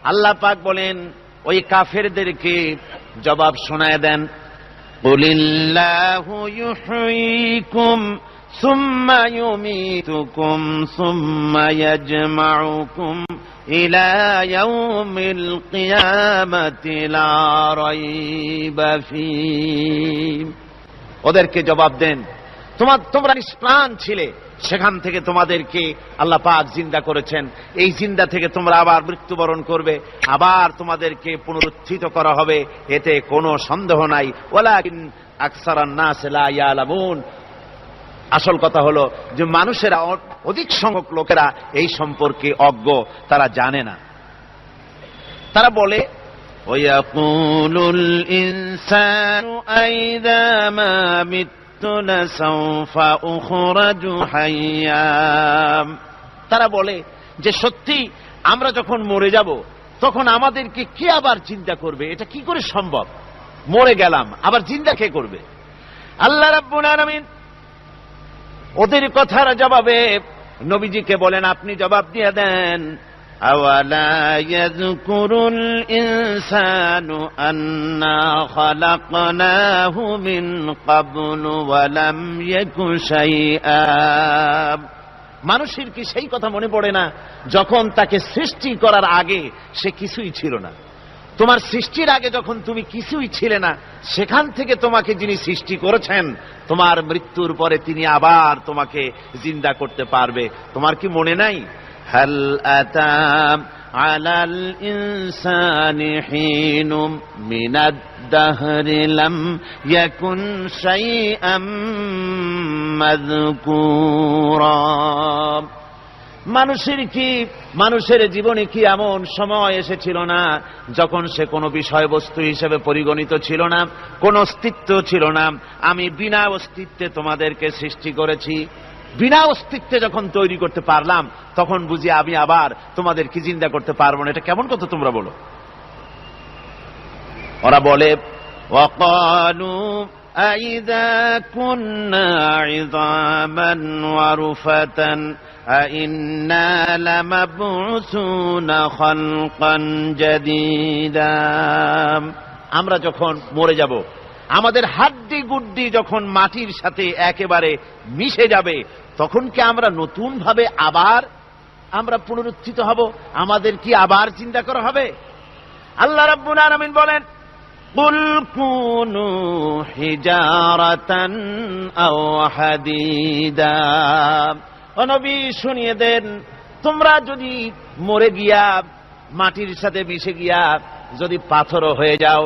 আল্লাহ পাক বলেন ওই কাফেরদেরকে জবাব শোনায় দেন, কুলিল্লাহু ইউহয়িকুম সুম্মা ইউমীতুকুম সুম্মা ইয়াজমাউকুম ইলা ইয়াউমিল কিয়ামাতি লা রাইবা ফীহ। ওদেরকে জবাব দেন, তোমরা নিষ্প্রাণ ছিলে, সেখান থেকে তোমাদেরকে আল্লাহ পাক জিন্দা করেছেন, এই জিন্দা থেকে তোমরা আবার মৃত্যুবরণ করবে, আবার তোমাদেরকে পুনরুত্থিত করা হবে, এতে কোনো সন্দেহ নাই। ওয়ালাকিন আকসারান নাস লা ইয়ালামুন। আসল কথা হলো যে মানুষেরা, অধিক সংখ্যক লোকেরা এই সম্পর্কে অজ্ঞ, তারা জানে না। তারা বলে, ওয়ায়াকুলুল ইনসানু আইযা মা মিততু লাসাউফা উখরাজু হাইয়্যা। তারা বলে যে সত্যি আমরা যখন মরে যাব তখন আমাদেরকে কে আবার চিন্তা করবে? এটা কি করে সম্ভব? মরে গেলাম, আবার চিন্তা কে করবে? আল্লাহ রাব্বুল আলামিন ওদের কথার জবাবে নবীজিকে বলেন, আপনি জবাব দিয়ে দেন, আওয়ালা ইয়াযকুরুল ইনসানু আন্না খালাকনাহু মিন ক্বাবলু ওয়া লাম ইয়াকু শাইআ। মানুষের কি সেই কথা মনে পড়ে না যখন তাকে সৃষ্টি করার আগে সে কিছুই ছিল না? তোমার সৃষ্টির আগে যখন তুমি কিছুই ছিলে না, সেখান থেকে তোমাকে যিনি সৃষ্টি করেছেন, তোমার মৃত্যুর পরে তিনি আবার তোমাকে জিন্দা করতে পারবে। তোমার কি মনে নাই? হাল আতা আলাল ইনসানি হিনুম মিনাদ দাহরি লাম ইয়াকুন শাইআম মাযকুরা। মানুষের জীবনে কি এমন সময় এসেছিল না যখন সে কোনো বিষয়বস্তু হিসেবে পরিগণিত ছিল না, কোনো অস্তিত্ব ছিল না? আমি বিনা অস্তিত্বে তোমাদেরকে সৃষ্টি করেছি। বিনা অস্তিত্বে যখন তৈরি করতে পারলাম, তখন বুঝি আমি আবার তোমাদেরকে জিন্দা করতে পারবো না? এটা কেমন কথা তোমরা বলো? ওরা বলে, ওয়াকালু আইযা কুন্না ইযামান ওয়া রুফাতান আইন্না লামাবউসুনা খালকান জাদীদা। আমরা যখন মরে যাব, আমাদের হাড্ডি গুড্ডি যখন মাটির সাথে একেবারে মিশে যাবে, তখন কি আমরা নতুন ভাবে আবার আমরা পুনরুত্থিত হব? আমাদের কি আবার চিন্তা করা হবে? আল্লাহ রাব্বুল আলামিন বলেন, কুল কুনু হিজারাতান আও হাদিদা। ও নবী, শুনিয়ে দেন, তোমরা যদি মরে গিয়া মাটির সাথে মিশে গিয়া যদি পাথরও হয়ে যাও,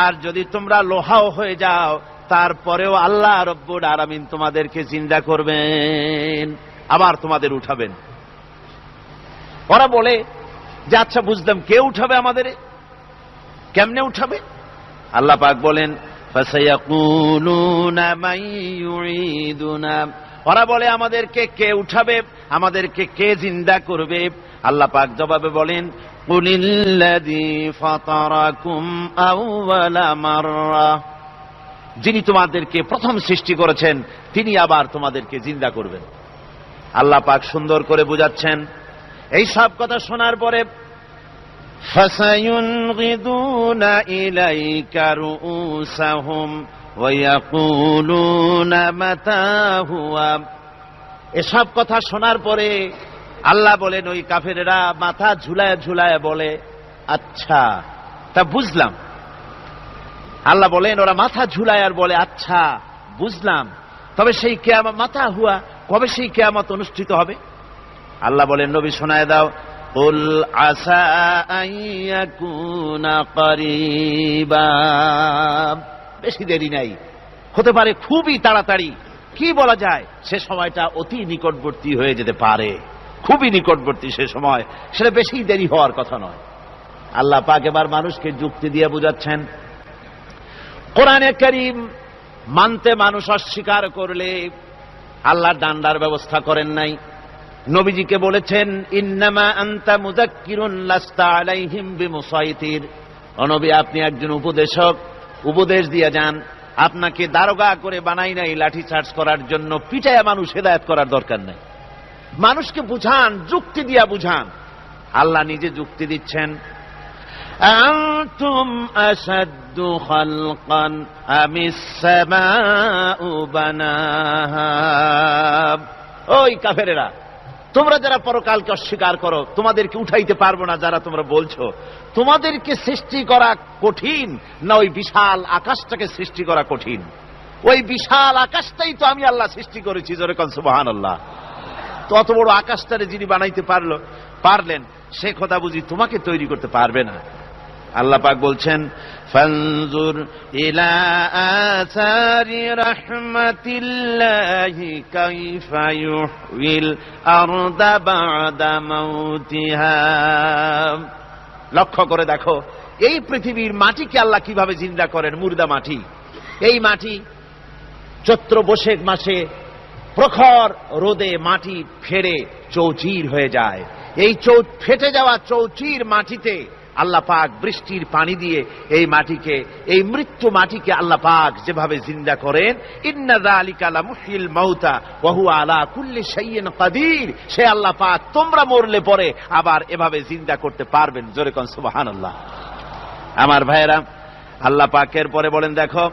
আর যদি তোমরা লোহাও হয়ে যাও, তারপরেও আল্লাহ রব্বুল আলামিন তোমাদেরকে জিন্দা করবেন, আবার তোমাদের উঠাবেন। ওরা বলে যে আচ্ছা বুঝলাম, কে উঠাবে আমাদের? কেমনে উঠাবে? আল্লাহ পাক বলেন, ফাসায়াকুলুনা মান ইউঈদুনা। ওরা বলে আমাদেরকে কে উঠাবে, আমাদেরকে কে জিন্দা করবে? আল্লাহ পাক জবাবে বলেন, কুলিল্লাযী ফাতারাকুম আউওয়ালা মাররা। যিনি তোমাদেরকে প্রথম সৃষ্টি করেছেন, তিনি আবার তোমাদেরকে জিন্দা করবেন। আল্লাহ পাক সুন্দর করে বুঝাচ্ছেন। এই সব কথা শোনার পরে ফাসায়ুনগিদুনা ইলাইকা রুউসাহুম ওয়া ইয়াকুলুনা মাতা হুয়া। এসব কথা শোনার পরে আল্লাহ বলেন, ওই কাফেরেরা মাথা ঝুলায় ঝুলায় বলে, আচ্ছা তা বুঝলাম। আল্লাহ বলেন, ওরা মাথা ঝুলায় আর বলে, আচ্ছা বুঝলাম, তবে সেই কিয়ামত, মাতা হুয়া, কবে সেই কিয়ামত অনুষ্ঠিত হবে? আল্লাহ বলেন, নবী শোনায় দাও, কুল আসা আইয়াকুনা করিবা। বেশি দেরি নাই, হতে পারে খুবই তাড়াতাড়ি। কি বলা যায়, সে সময়টা অতি নিকটবর্তী হয়ে যেতে পারে, খুবই নিকটবর্তী সে সময়, সেটা বেশি দেরি হওয়ার কথা নয়। আল্লাহ পাক এবার মানুষকে যুক্তি দিয়ে বুঝাচ্ছেন। কোরআনে কারীম মানতে মানুষ অস্বীকার করলে আল্লাহ ডান্ডার ব্যবস্থা করেন নাই। নবীজিকে বলেছেন, ইন্নামা আনতা মুযাক্কিরুন লাস্তা আলাইহিম বিমুসাইতির। ও নবী, আপনি একজন উপদেশক, উপদেশ দিয়ে যান। আপনাকে দারোগা করে বানাই নাই লাঠি চার্জ করার জন্য, পিটায়া মানুষ হেদায়েত করার দরকার নাই। মানুষকে বুঝান, যুক্তি দিয়া বুঝান। আল্লাহ নিজে যুক্তি দিচ্ছেন। আনতুম আশাদ্দু খালকান আমিস সামাউ বানাহা। ওই কাফেরেরা, তোমরা যারা পরকালকে অস্বীকার করো, তোমাদেরকে উঠাইতে পারবো না যারা তোমরা বলছো, তোমাদেরকে সৃষ্টি করা কঠিন না ওই বিশাল আকাশটাকে সৃষ্টি করা কঠিন? ওই বিশাল আকাশটাই তো আমি আল্লাহ সৃষ্টি করেছি, জোরে কোন সুবহানাল্লাহ। তো অত বড় আকাশটারে যিনি বানাইতে পারলেন, সে কথা বুঝি তোমাকে তৈরি করতে পারবে না? আল্লাহ পাক বলছেন, ফানজুর ইলা আসারি রাহমাতিল্লাহি কাইফা ইউহয়িল আরদা বা'দা মাউতিহা। লক্ষ্য করে দেখো, এই পৃথিবীর মাটিকে আল্লাহ কিভাবে জিন্দা করেন। মুর্দা মাটি, এই মাটি চৈত্র বৈশাখ মাসে প্রখর রোদে মাটি ফেড়ে চৌচির হয়ে যায়। এই ফেটে যাওয়া চৌচির মাটিতে আল্লাহ পাক বৃষ্টির পানি দিয়ে এই মাটিকে, এই মৃত্যু মাটিকে আল্লাহ পাক যেভাবে জিন্দা করেন, ইন্না যালিকা লামুহয়িল মাউতা ওয়া হুয়া আলা কুল্লি শাইইন কাদির, সে আল্লাহ পাক তোমরা মরলে পরে আবার এভাবে জিন্দা করতে পারবেন। জোরে কোন সুবহানাল্লাহ। আমার ভাইয়েরা, আল্লাহ পাকের পরে বলেন, দেখো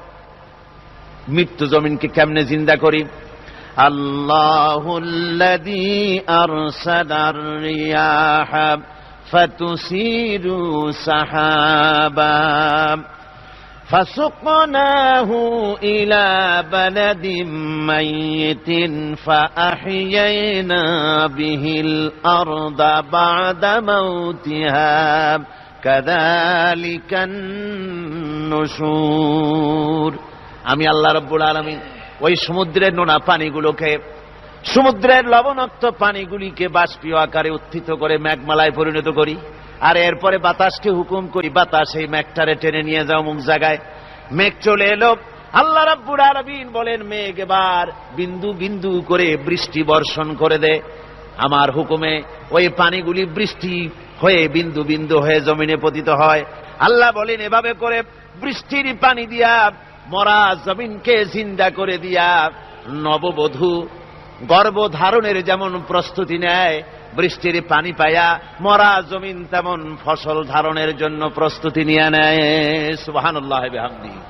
মৃত্যু জমিনকে কেমনে জিন্দা করি। আল্লাহুল্লাযী আরসালার রিয়াহা ফাতুসিরু সাহাবা ফাসুকনাহু ইলা বালাদিম মাইয়িতিন ফাআহইয়ানা বিহিল আরদা বা'দা মাউতিহা কাযালিকান নুশুর। আমি আল্লাহ রাব্বুল আলামিন ওই সমুদ্রের নোনা পানিগুলোকে, সমুদ্রের লবণাক্ত পানিগুলিকে বাষ্পীয় আকারে উত্থিত করে মেঘমালায় পরিণত করি, আর এরপরে বাতাসকে হুকুম করি, বাতাস এই মেঘটারে টেনে নিয়ে যাও মুখ জায়গায়। মেঘ চলে এলো। আল্লাহ রাব্বুল আলামিন বলেন, মেঘ এবার বিন্দু বিন্দু করে বৃষ্টি বর্ষণ করে দে। আমার হুকুমে ওই পানিগুলি বৃষ্টি হয়ে বিন্দু বিন্দু হয়ে জমিনে পতিত হয়। আল্লাহ বলেন, এভাবে করে বৃষ্টির পানি দিয়া মরা জমিনকে জিন্দা করে দিয়া নববধূ গর্ভধারণের যেমন প্রস্তুতি নেয়, বৃষ্টির পানি পায়া মরা জমিন তেমন ফসল ধারণের জন্য প্রস্তুতি নিয়ে নেয়। সুবহানাল্লাহি বিহামদিহি।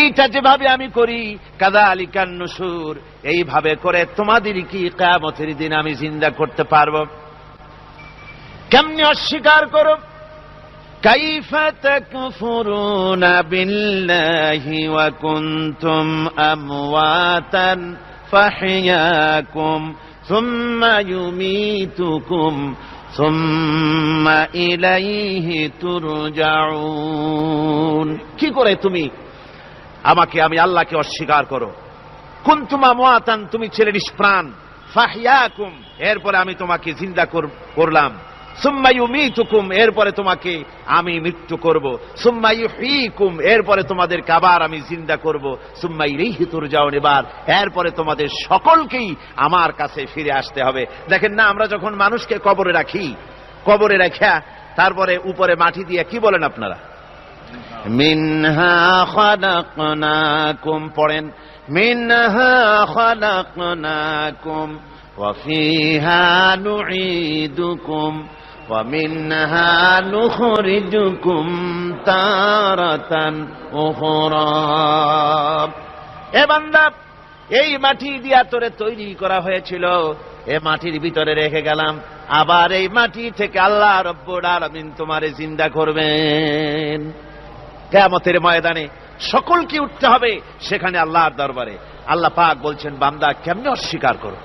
এইটা যেভাবে আমি করি, কাযালিকান নুশুর, এইভাবে করে তোমাদের কি কিয়ামতের দিন আমি জিন্দা করতে পারবো? কেমনে অস্বীকার করো? কাইফা তাকফুরুনা বিল্লাহি ওয়া কুনতুম আমওয়াতান ফাহইয়াকুম সুম্মা ইউমীতুকুম সুম্মা ইলাইহি তুরজাউন। কি করে তুমি আমি আল্লাহকে অস্বীকার করো? কুনতুম আমওয়াতান, তুমি ছিলে নিষ্প্রাণ, ফাহইয়াকুম, এরপরে আমি তোমাকে জিন্দা করলাম, সুম্মা ইউমীতুকুম, এরপরে তোমাকে আমি মৃত্যু করব, সুম্মা ইউহয়ীকুম, এরপরে তোমাদেরকে আবার আমি জিন্দা করব, সুম্মা ইলাইহি তুরজাউন, এরপরে তোমাদের সকলকেই আমার কাছে ফিরে আসতে হবে। দেখেন না, আমরা যখন মানুষকে কবরে রাখি, কবরে রাখা তারপরে উপরে মাটি দিয়ে কি বলেন আপনারা? মিনহা খালাকনাকুম, পড়েন, মিনহা খালাকনাকুম ওয়া ফিহা নুঈদুকুম ওয়া মিনহা নুখরিজুকুম তারাতান উখরা। এ বান্দা, এই মাটি দিয়া তোরে তৈরি করা হয়েছিল, এ মাটির ভিতরে রেখে গেলাম, আবার এই মাটি থেকে আল্লাহ রব্বুল আলামিন তোমারে জিন্দা করবেন। কিয়ামতের ময়দানে সকলকে উঠতে হবে সেখানে আল্লাহর দরবারে। আল্লাহ পাক বলছেন, বান্দা কেমনে অস্বীকার করো?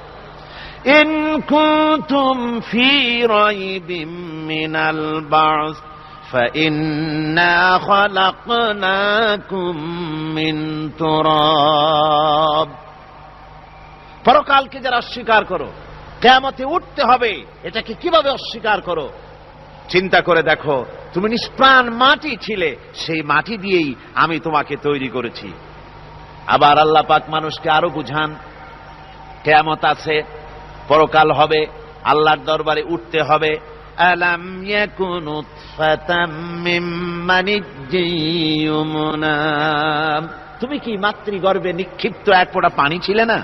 ইন কুনতুম ফি রাইবিম মিনাল বা'স ফাইন্না খালাকনাকুম মিন তুরাব। পরকালকে যারা অস্বীকার করো, কিয়ামতে উঠতে হবে, এটাকে কিভাবে অস্বীকার করো? চিন্তা করে দেখো, তুমি নিষ্প্রাণ মাটি ছিলে, সেই মাটি দিয়েই আমি তোমাকে তৈরি করেছি। আবার আল্লাহ পাক মানুষকে আরো বুঝান, কিয়ামত আছে, পরকাল হবে, আল্লাহর দরবারে উঠতে হবে। আলাম ইয়াকুন নুতফাতাম মিন মানিয়্যিন ইউমনা, তুমি কি মাতৃগর্ভে নিক্ষিপ্ত এক ফোঁটা পানি ছিলে না?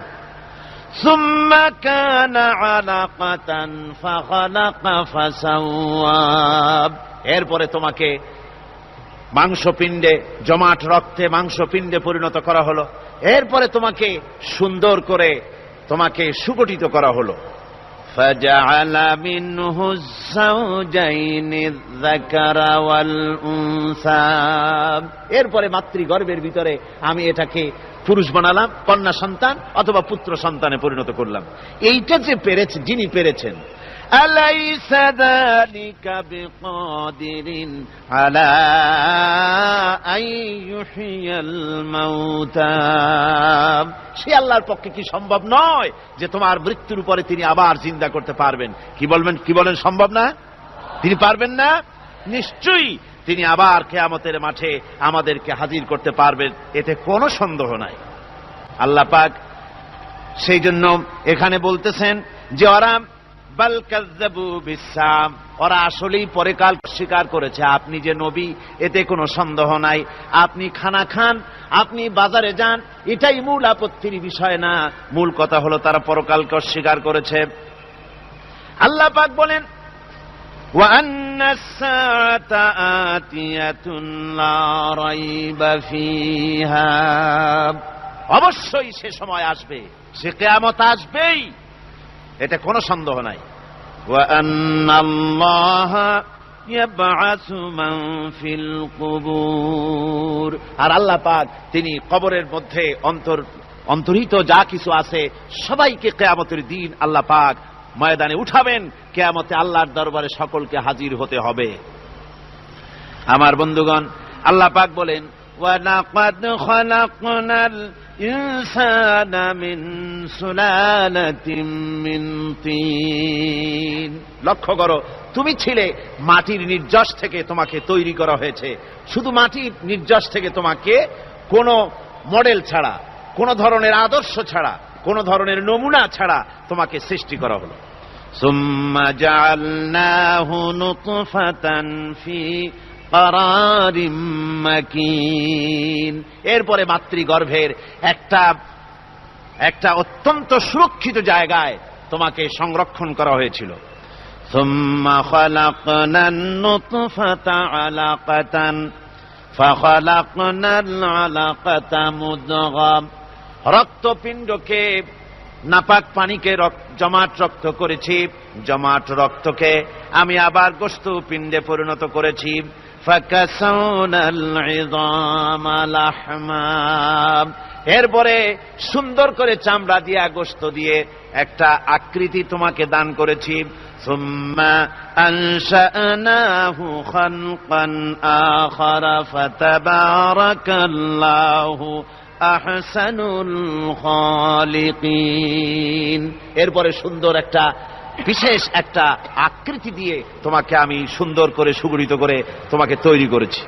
সুম্মা কানা আলাকাতান ফাখালাকা ফাসাওয়া, এরপরে তোমাকে মাংসপিণ্ডে, জমাট রক্তে মাংসপিণ্ডে পরিণত করা হলো। এরপরে তোমাকে সুন্দর করে তোমাকে সুগঠিত করা হলো। فَجَعَلَ مِنْهُ الزَّوْجَيْنِ الذَّكَرَ وَالْأُنثَى। এরপরে মাতৃগর্ভের ভিতরে আমি এটাকে পুরুষ বানালাম, কন্যা সন্তান অথবা পুত্র সন্তানে পরিণত করলাম। এইটা যে পেরেছে, যিনি পেরেছেন, আলাইসা যালিকা বিকাদিরিন আলা আইয়ুহিয়াল মাউতা। সে আল্লাহর পক্ষে কি সম্ভব নয় যে তোমার মৃত্যুর উপরে তিনি আবার জিন্দা করতে পারবেন? কি বলেন সম্ভব না? তিনি পারবেন না? নিশ্চয়ই তিনি আবার কিয়ামতের মাঠে আমাদেরকে হাজির করতে পারবেন, এতে কোনো সন্দেহ নাই। আল্লাহ পাক সেই জন্য এখানে বলতেছেন যে ওরা বাল কাযযাবু বিসসাম, ওরা আসলেই পরকাল স্বীকার করেছে। আপনি যে নবী এতে কোনো সন্দেহ নাই। আপনি খানা খান, আপনি বাজারে যান, এটাই মূল আপত্তির বিষয় না। মূল কথা হলো তারা পরকালকে অস্বীকার করেছে। আল্লাহ পাক বলেন ওয়া আন্নাস সাআতা আতিয়াতুন লা রাইবা ফিহা, অবশ্যই সে সময় আসবে, সে কিয়ামত আসবেই, এটা কোনো সন্দেহ নাই। ওয়া আন্নাল্লাহা ইয়াবআসু মান ফিল কুবুর, আর আল্লাহ পাক তিনি কবরের মধ্যে অন্তর্হিত যা কিছু আছে সবাইকে কিয়ামতের দিন আল্লাহ পাক ময়দানে উঠাবেন। কিয়ামতে আল্লাহর দরবারে সকলকে হাজির হতে হবে। আমার বন্ধুগণ, আল্লাহ পাক বলেন ওয়া লাকাদ খালাকনাল ইনসানা মিন সুলালাতিন মিন তিন। লক্ষ্য করো, তুমি ছিলে মাটির নির্যাস থেকে তোমাকে তৈরি করা হয়েছে। শুধু মাটির নির্যাস থেকে তোমাকে কোনো মডেল ছাড়া, কোন ধরনের আদর্শ ছাড়া, কোন ধরনের নমুনা ছাড়া তোমাকে সৃষ্টি করা হলো। সুম্মা জাআলনাহু নুতফাতান ফি কারারিম মাকিন, এরপরে মাতৃগর্ভের একটা অত্যন্ত সুরক্ষিত জায়গায় তোমাকে সংরক্ষণ করা হয়েছিল। সুম্মা খালাকনান নুতফাতা আলাকাতান ফাখালাকনাল আলাকাতা মুদগাম, রক্তপিণ্ডকে, নাপাক পানিকে জমাট রক্ত করেছি, জমাট রক্তকে আমি আবার গোশত পিণ্ডে পরিণত করেছি। ফাকাসাউনাল ইযামা লাহমা, এরপরে সুন্দর করে চামড়া দিয়ে, গোশত দিয়ে একটা আকৃতি তোমাকে দান করেছি। সুম্মা আনশানাহু খালকান আখারা ফাতাবারাকাল্লাহু আহসানুল খালিকিন, এরপরে সুন্দর একটা বিশেষ একটা আকৃতি দিয়ে তোমাকে আমি সুন্দর করে সুগঠিত করে তোমাকে তৈরি করেছি।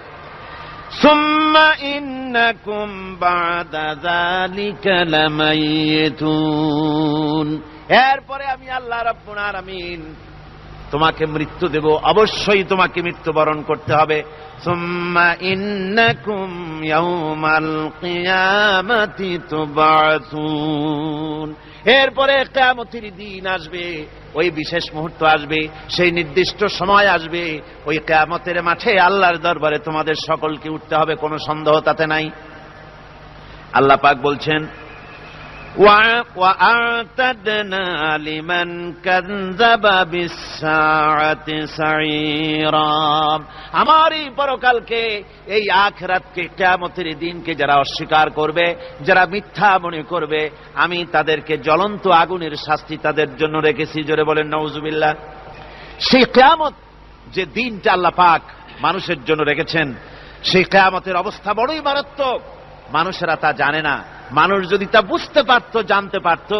সুম্মা ইন্নাকুম বা'দা যালিকা লামাইতুন, এরপরে আমি আল্লাহ রাব্বুল আলামিন তোমাকে মৃত্যু দেব, অবশ্যই তোমাকে মৃত্যুবরণ করতে হবে। সুম্মা ইন্নাকুম ইয়াউমাল কিয়ামাতি তুবআসুন, এরপরে কিয়ামতের দিন আসবে, ওই বিশেষ মুহূর্ত আসবে, সেই নির্দিষ্ট সময় আসবে, ওই কিয়ামতের মাঠে আল্লাহর দরবারে তোমাদের সকলকে উঠতে হবে, কোনো সন্দেহ তাতে নাই। আল্লাহ পাক বলছেন وَأَعْتَدْنَا لِمَنْ كَذَّبَ بِالسَّاعَةِ سَعِيرًا, আমার এই পরকালকে, এই আখিরাতকে, কিয়ামতের দিনকে যারা অস্বীকার করবে, যারা মিথ্যা মনে করবে, আমি তাদেরকে জ্বলন্ত আগুনের শাস্তি তাদের জন্য রেখেছি। জোরে বলেন নাউজুবিল্লাহ। সেই কিয়ামত যে দিনটা আল্লাহ পাক মানুষের জন্য রেখেছেন, সেই কিয়ামতের অবস্থা বড়ই মারাত্মক। মানুষেরা তা জানে না। মানুষ যদি তা বুঝতে পারত, জানতে পারত,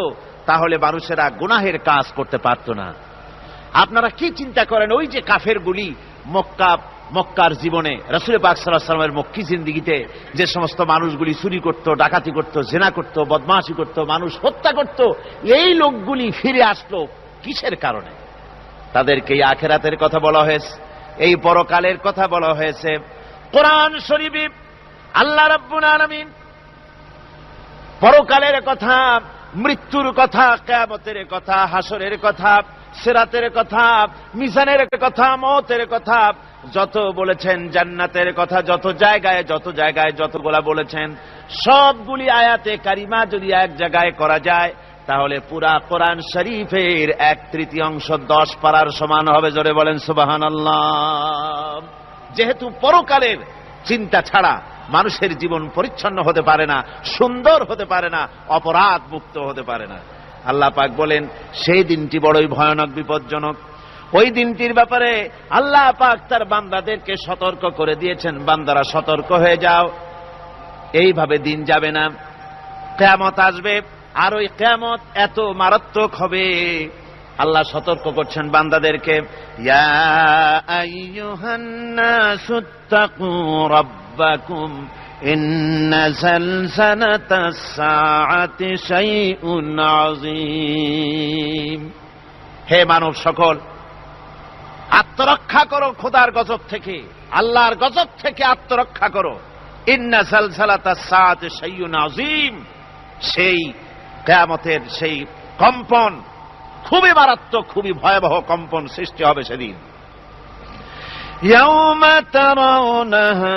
তাহলে মানুষেরা গুনাহের কাজ করতে পারত না। আপনারা কি চিন্তা করেন, ওই যে কাফেরগুলি মক্কার জীবনে, রাসূল পাক সাল্লাল্লাহু আলাইহি ওয়াসাল্লামের মক্কি জিন্দেগিতে যে সমস্ত মানুষগুলি চুরি করত, ডাকাতি করত, জিনা করত, বদমাশি করত, মানুষ হত্যা করত, এই লোকগুলি ফিরে আসলো কিসের কারণে? তাদেরকে এই আখিরাতের কথা বলা হয়েছে, এই পরকালের কথা বলা হয়েছে। কোরআন শরীফে আল্লাহ রাব্বুল আলামিন পরকালের কথা, মৃত্যুর কথা, কিয়ামতের কথা, হাসরের কথা, সিরাতের কথা, মিজানের কথা, মওতের কথা, যত বলেছেন জান্নাতের কথা, যত জায়গায় যতগুলা বলেছেন, সবগুলি আয়াতে কারিমা যদি এক জায়গায় করা যায় তাহলে পুরা কোরআন শরীফের 1/3 10 পারার সমান হবে। জোরে বলেন সুবহানাল্লাহ। যেহেতু পরকালের চিন্তা ছাড়া মানুষের জীবন পরিচ্ছন্ন হতে পারে না, সুন্দর হতে পারে না, অপরাধ মুক্ত হতে পারে না। আল্লাহ পাক বলেন সেই দিনটি বড়ই ভয়ানক, বিপজ্জনক। ওই দিনটির ব্যাপারে আল্লাহ পাক তার বান্দাদেরকে সতর্ক করে দিয়েছেন, বান্দারা সতর্ক হয়ে যাও, এইভাবে দিন যাবে না, কিয়ামত আসবে। আর ওই কিয়ামত এত মারাত্মক হবে, আল্লাহ সতর্ক করছেন বান্দাদেরকে, ইয়া আইয়ুহান নাসুত্তাকু রাব্বাকুম ইন্না যালযালাতাস সাআতি শাইউন আযীম। হে মানব সকল, আত্মরক্ষা করো খোদার গজব থেকে, আল্লাহর গজব থেকে আত্মরক্ষা করো। ইন্না যালযালাতাস সাআতি শাইউন আযীম, সেই কিয়ামতের সেই কম্পন খুবই মারাত্মক, খুবই ভয়াবহ কম্পন সৃষ্টি হবে সেদিন। ইয়াউমা তারাউনাহা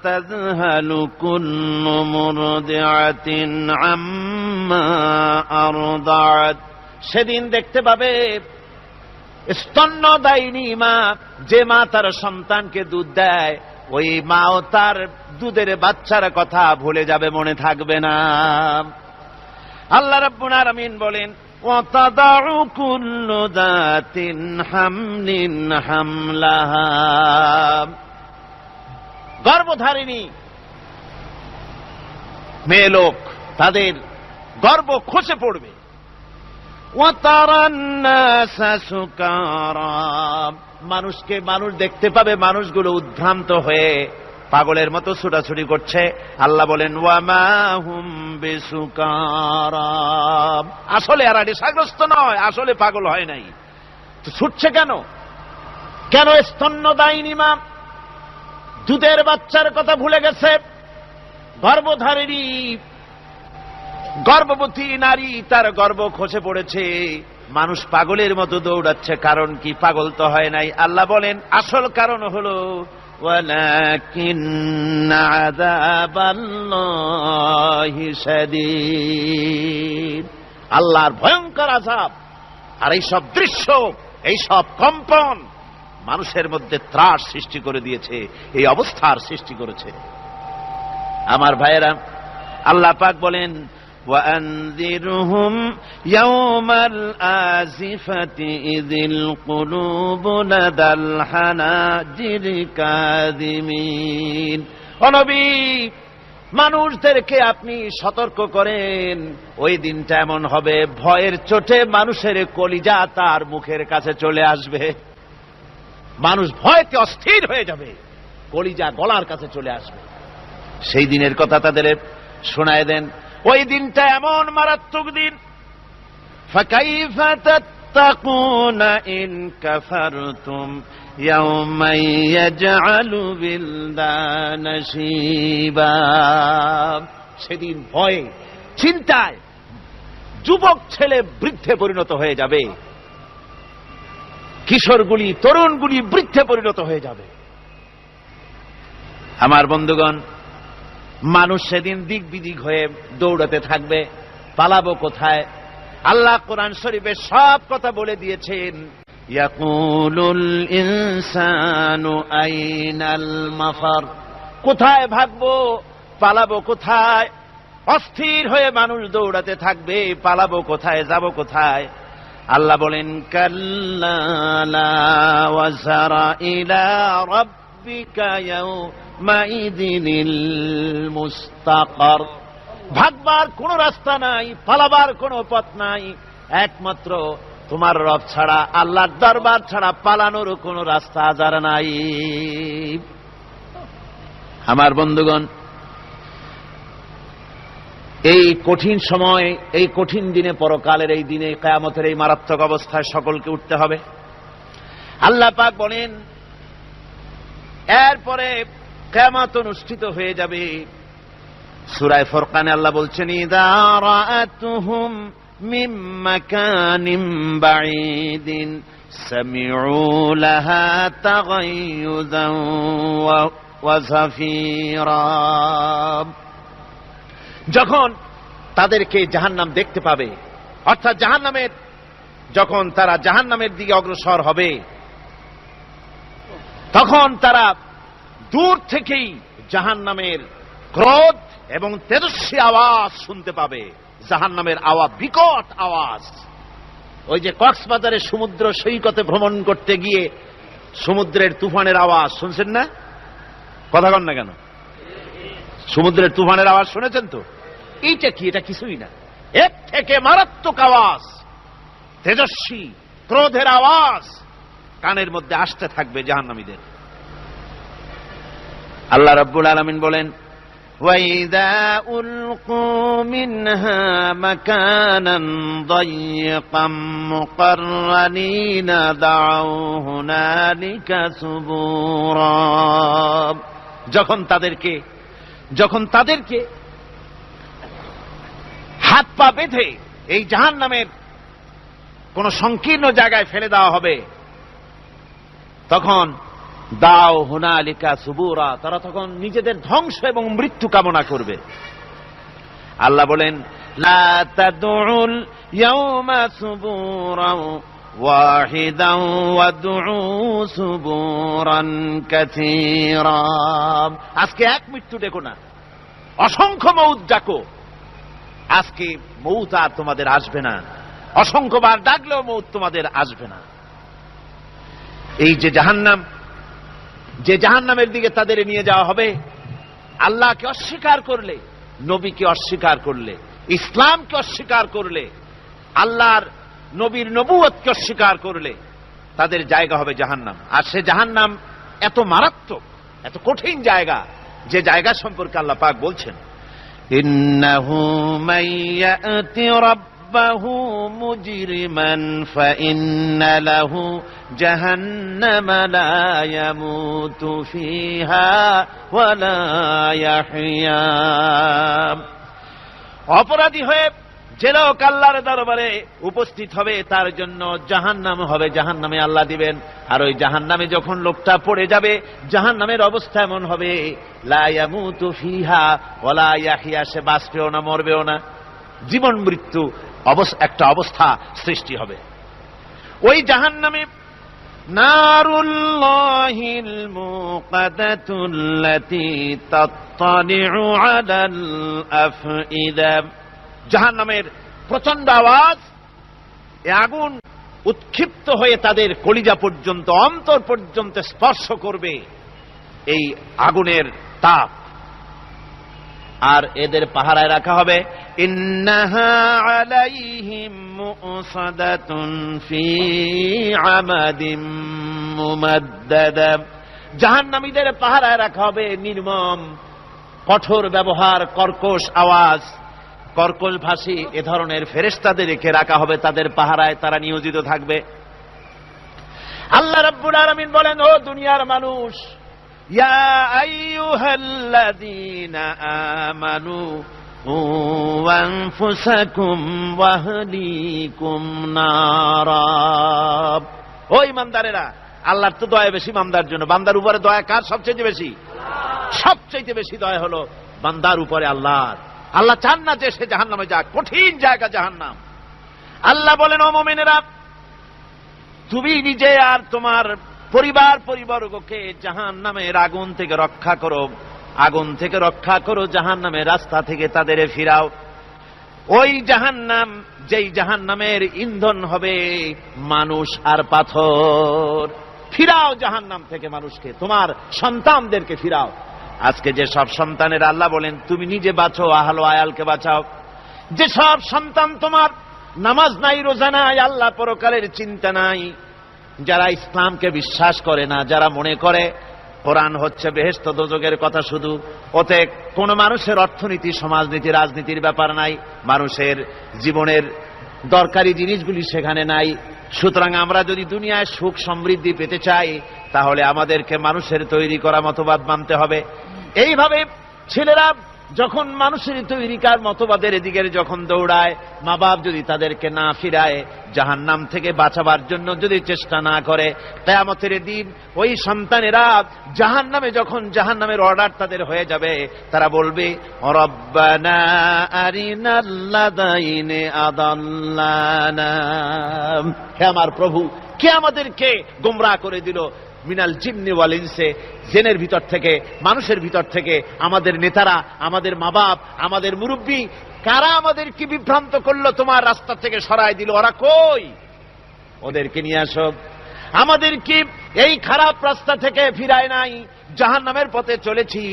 তাযহালু কুল্লু মুরদিআতিন আম্মা আরদাআত। সেদিন দেখতে পাবে স্তন্যদায়িনী মা, যে মা তার সন্তানকে দুধ দেয়, ওই মাও তার দুধের বাচ্চার কথা ভুলে যাবে, মনে থাকবে না। আল্লাহ রাব্বুল আলামিন বলেন, ওয়াতাদাউ কুল্লু যাতিন হামলিন হামলাহা। গর্ভধারিণী মেয়ে লোক, তাদের গর্ভ খসে পড়বে। ওয়াতারান নাসা সুকারা, মানুষকে মানুষ দেখতে পাবে, মানুষগুলো উদ্ভ্রান্ত হয়ে পাগলের মতো ছুটাছুটি করছে। আল্লাহ বলেন, ওয়ামা হুম বিসুকারা, আসলে এরা নেশাগ্রস্ত নয়, আসলে পাগল হয় নাই। তো ছুটছে কেন? কেন? স্তন্যদায়িনী মা দুধের বাচ্চার কথা ভুলে গেছে। গর্ভধারিণী গর্ভবতী নারী, তার গর্ভ খসে পড়েছে, মানুষ পাগলের মতো দৌড়াচ্ছে। কারণ কি? পাগল তো হয় নাই। আল্লাহ বলেন আসল কারণ হলো ওয়ালাকিন্না আযাবাল্লাহি শাদীদ, আল্লাহর ভয়ঙ্কর আযাব। আর এই সব দৃশ্য, এই সব কম্পন মানুষের মধ্যে ত্রাস সৃষ্টি করে দিয়েছে, এই অবস্থার সৃষ্টি করেছে। আমার ভাইয়েরা, আল্লাহ পাক বলেন, وأنذرهم يوم الآزفة إذ القلوب لدى الحناجر كاظمين। ও নবী, মানুষদেরকে আপনি সতর্ক করেন, ওই দিনটা এমন হবে, ভয়ের চোটে মানুষের কলিজা তার মুখের কাছে চলে আসবে। মানুষ ভয়তে অস্থির হয়ে যাবে, কলিজা গলার কাছে চলে আসবে। সেই দিনের কথা তাদের শোনায় দেন। ওই দিনটা এমন মারাত্মক দিন, ফাকাইফা তাত্তাকুনা ইন কাফারতুম ইয়াওমান ইয়াজআলু বিলদানা শিবা। সেদিন ভয়ে চিন্তায় যুবক ছেলে বৃদ্ধে পরিণত হয়ে যাবে, কিশোরগুলি তরুণগুলি বৃদ্ধে পরিণত হয়ে যাবে। আমার বন্ধুগণ, মানুষ সেদিন দিক বিদিক হয়ে দৌড়াতে থাকবে, পালাবো কোথায়? আল্লাহ কোরআন শরীফে সব কথা বলে দিয়েছেন। ইয়াকুলুল ইনসানু আইনাল মাফার, কোথায় ভাগবো, পালাবো কোথায়? অস্থির হয়ে মানুষ দৌড়াতে থাকবে, পালাবো কোথায়, যাব কোথায়? আল্লাহ বলেন, কাল্লা লা ওয়াজারা ইলা রাব্বিকা ইয়াউমাইযিনিল মুস্তাকার। ভাগবার কোন রাস্তা নাই, পালাবার কোন পথ নাই, একমাত্র তোমার রব ছাড়া, আল্লাহর দরবার ছাড়া পালানোর কোন রাস্তা আজার নাই। আমার বন্ধুগণ, এই কঠিন সময়, এই কঠিন দিনে, পরকালের এই দিনে, কিয়ামতের এই মারাত্মক অবস্থায় সকলকে উঠতে হবে। আল্লাহ পাক বলেন, এরপরে কিয়ামত অনুষ্ঠিত হয়ে যাবে। সূরা ফুরকানে আল্লাহ বলছেন, ইযা রাআতুহুম من مكان بعيد سمعوا لها تغيظا وزفيرا। যখন তাদেরকে জাহান্নাম দেখতে পাবে, অর্থাৎ জাহান্নামের যখন তারা জাহান্নামের দিকে অগ্রসর হবে, তখন তারা দূর থেকেই জাহান্নামের ক্রোধ এবং তেজস্বী আওয়াজ শুনতে পাবে। জাহান্নামের আওয়াজ, বিকট আওয়াজ। ওই যে কক্সবাজারের সমুদ্র সৈকতে ভ্রমণ করতে গিয়ে সমুদ্রের তুফানের আওয়াজ শুনছেন না? কথা কন না কেন? সমুদ্রের তুফানের আওয়াজ শুনেছেন তো? এইটা কি? এটা কিছুই না, এর থেকে মারাত্মক আওয়াজ, তেজস্বী ক্রোধের আওয়াজ কানের মধ্যে আসতে থাকবে জাহান্নামীদের। আল্লাহ রাব্বুল আলামিন বলেন, وَإِذَا أُلْقُوا مِنْهَا مَكَانًا ضَيِّقًا مُقَرَّنِينَ دَعَوْا هُنَالِكَ ثُبُورًا। যখন তাদেরকে হাত পা বেঁধে এই জাহান্নামের কোন সংকীর্ণ জায়গায় ফেলে দেওয়া হবে, তখন দাও হুনালিকা সুবুরা, তারা তখন নিজেদের ধ্বংস এবং মৃত্যু কামনা করবে। আল্লাহ বলেন, লা তাদউল ইয়াউমা সুবুরান ওয়াহিদান ওয়াদউ সুবুরান কাসীরা। আজকে এক মৃত্যু ডেকো না, অসংখ্য মউত ডাকো। আজকে মউত আর তোমাদের আসবে না, অসংখ্যবার ডাকলেও মউত তোমাদের আসবে না। এই যে জাহান্নামের দিকে তাদের নিয়ে যাওয়া হবে, আল্লাহকে অস্বীকার করলে, নবীকে অস্বীকার করলে, ইসলামকে অস্বীকার করলে, আল্লাহর নবীর নবুয়তকে অস্বীকার করলে তাদের জায়গা হবে জাহান্নাম। আর সে জাহান্নাম এত মারাত্মক, এত কঠিন জায়গা, যে জায়গা সম্পর্কে আল্লাহ পাক বলছেন, ইন্নাহু মাইয়াতি ربه مجرما فإن له جهنم لا يموت فيها ولا يحيا। অপরাধী হয়ে যে লোক আল্লাহর দরবারে উপস্থিত হবে, তার জন্য জাহান্নাম হবে, জাহান্নামে আল্লাহ দিবেন। আর ওই জাহান্নামে যখন লোকটা পড়ে যাবে, জাহান্নামের অবস্থা এমন হবে, লা ইয়ামুতু ফিহা ওয়ালা ইয়াহইয়া, সে বাঁচবেও না মরবেও না, জীবন মৃত্যু একটা অবস্থা সৃষ্টি হবে। ওই জাহান্নামে নারুল্লাহিল মুকাদাতুল্লাতী তাত্তালিউ আলাল আফইদা, জাহান্নামের প্রচন্ড আওয়াজ, এই আগুন উৎক্ষিপ্ত হয়ে তাদের কলিজা পর্যন্ত, অন্তর পর্যন্ত স্পর্শ করবে এই আগুনের তাপ। আর এদের পাহারায় রাখা হবে, ইন্নাহা আলাইহিম মুসাদাতুন ফি আমাদিম মুমাদ্দাদা, জাহান্নামীদের পাহারায় রাখা হবে নির্মম, কঠোর ব্যবহার, কর্কশ আওয়াজ, কর্কশ ভাষী এ ধরনের ফেরেশতাদেরকে রাখা হবে তাদের পাহারায়, তারা নিয়োজিত থাকবে। আল্লাহ রাব্বুল আলামিন বলেন, ও দুনিয়ার মানুষ, ইয়া আইয়ুহাল্লাযীনা আমানু কু আনফুসাকুম ওয়া আহলিকুম নারা। ও ঈমানদারেরা, আল্লাহর তো দয়া বেশি বান্দার জন্য। বান্দার উপরে দয়া কার সবচেয়ে বেশি? সবচেয়ে বেশি দয়া হলো বান্দার উপরে আল্লাহর। আল্লাহ চান না যে সে জাহান্নামে যাক, কঠিন জায়গা জাহান্নাম। আল্লাহ বলেন, ও মুমিনেরা, তুমি নিজে আর তোমার পরিবারবর্গকে জাহান্নামের আগুন থেকে রক্ষা করো, আগুন থেকে রক্ষা করো, জাহান্নামের রাস্তা থেকে তাদের ফিরাও। ওই জাহান্নাম, যেই জাহান্নামের ইন্ধন হবে মানুষ আর পাথর, ফিরাও জাহান্নাম থেকে মানুষকে, তোমার সন্তানদেরকে ফিরাও। আজকে যে সব সন্তানের আল্লাহ বলেন তুমি নিজে বাঁচো, আহল আয়ালকে বাঁচাও। যে সব সন্তান তোমার নামাজ নাই, রোজা নাই, আল্লাহ পরকালের চিন্তা নাই, যারা ইসলামকে বিশ্বাস করে না, যারা মনে করে কোরআন হচ্ছে বেহেশত দোজখের কথা শুধু, ওতে কোন মানুষের অর্থনীতি, সমাজনীতি, রাজনীতির ব্যাপার নাই, মানুষের জীবনের দরকারি জিনিসগুলি সেখানে নাই। সুতরাং আমরা যদি দুনিয়ায় সুখ সমৃদ্ধি পেতে চাই, তাহলে আমাদেরকে মানুষের তৈরি করা মতবাদ মানতে হবে। এইভাবে ছেলেরা যখন মানুষের তৈরিকার মতবাদের দিকে যখন দৌড়ায়, মা বাপ যদি তাদেরকে না ফিরায়, জাহান্নাম থেকে বাঁচাবার জন্য যদি চেষ্টা না করে, কিয়ামতের দিন ওই সন্তানেরা জাহান্নামে যখন জাহান্নামের অর্ডার তাদের হয়ে যাবে, তারা বলবে রব্বানা আরিনাল্লাযাইনি আদাল্লানা, হে আমার প্রভু, কে আমাদেরকে গোমরাহ করে দিল, মিনাল জিন্নি ওয়াল ইনসে, জিনের ভিতর থেকে মানুষের ভিতর থেকে, আমাদের নেতারা, আমাদের মা বাপ, আমাদের মুরব্বী, কারা আমাদেরকে বিভ্রান্ত করলো, তোমার রাস্তা থেকে সরায় দিল, ওরা কই? ওদেরকে নিয়ে আসো। আমাদেরকে এই খারাপ রাস্তা থেকে ফিরায় নাই, জাহান্নামের পথে চলেছি,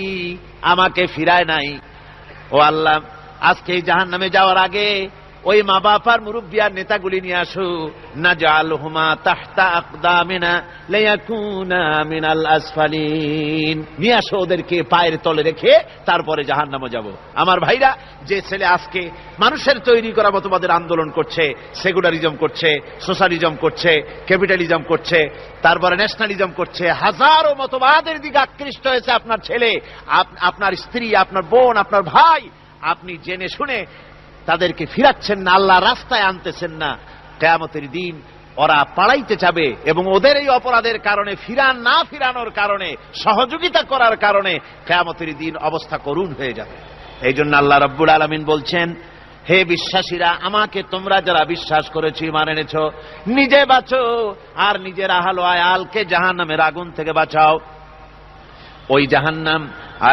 আমাকে ফিরায় নাই। ও আল্লাহ, আজকে এই জাহান্নামে যাওয়ার আগে ওই মা বাপ আর মুরব্বী আর নেতাগুলি নিয়ে আসো, নাজআলহুমা তাহতা আকদামিনা লিয়াকুনা মিনাল আসফালিন, নিয়ে আসো ওদেরকে পায়ের তলে রেখে তারপরে জাহান্নামে যাব। আমার ভাইরা, যে ছেলে আজকে মানুষের তৈরি করা মতবাদের আন্দোলন করছে, সেকুলারিজম করছে, সোশ্যালিজম করছে, ক্যাপিটালিজম করছে, তারপরে ন্যাশনালিজম করছে, হাজারো মতবাদের দিকে আকৃষ্ট হয়েছে আপনার ছেলে, আপনার স্ত্রী, আপনার বোন, আপনার ভাই, আপনি জেনে শুনে তাদেরকে ফিরাচ্ছেন না, আল্লাহ রাস্তায় আনতেছেন না। কিয়ামতের দিন ওরা পালাইতে যাবে এবং ওদের এই অপরাধের কারণে, না ফিরানোর কারণে, সহযোগিতা করার কারণে কিয়ামতের দিন অবস্থা করুণ হয়ে যাবে। এই জন্য আল্লাহ রাব্বুল আলামিন বলছেন, হে বিশ্বাসীরা, আমাকে তোমরা যারা বিশ্বাস করেছো, ঈমান এনেছো, নিজে বাঁচো আর নিজের আহল ও আয়ালকে জাহান্নামের আগুন থেকে বাঁচাও। ওই জাহান্নাম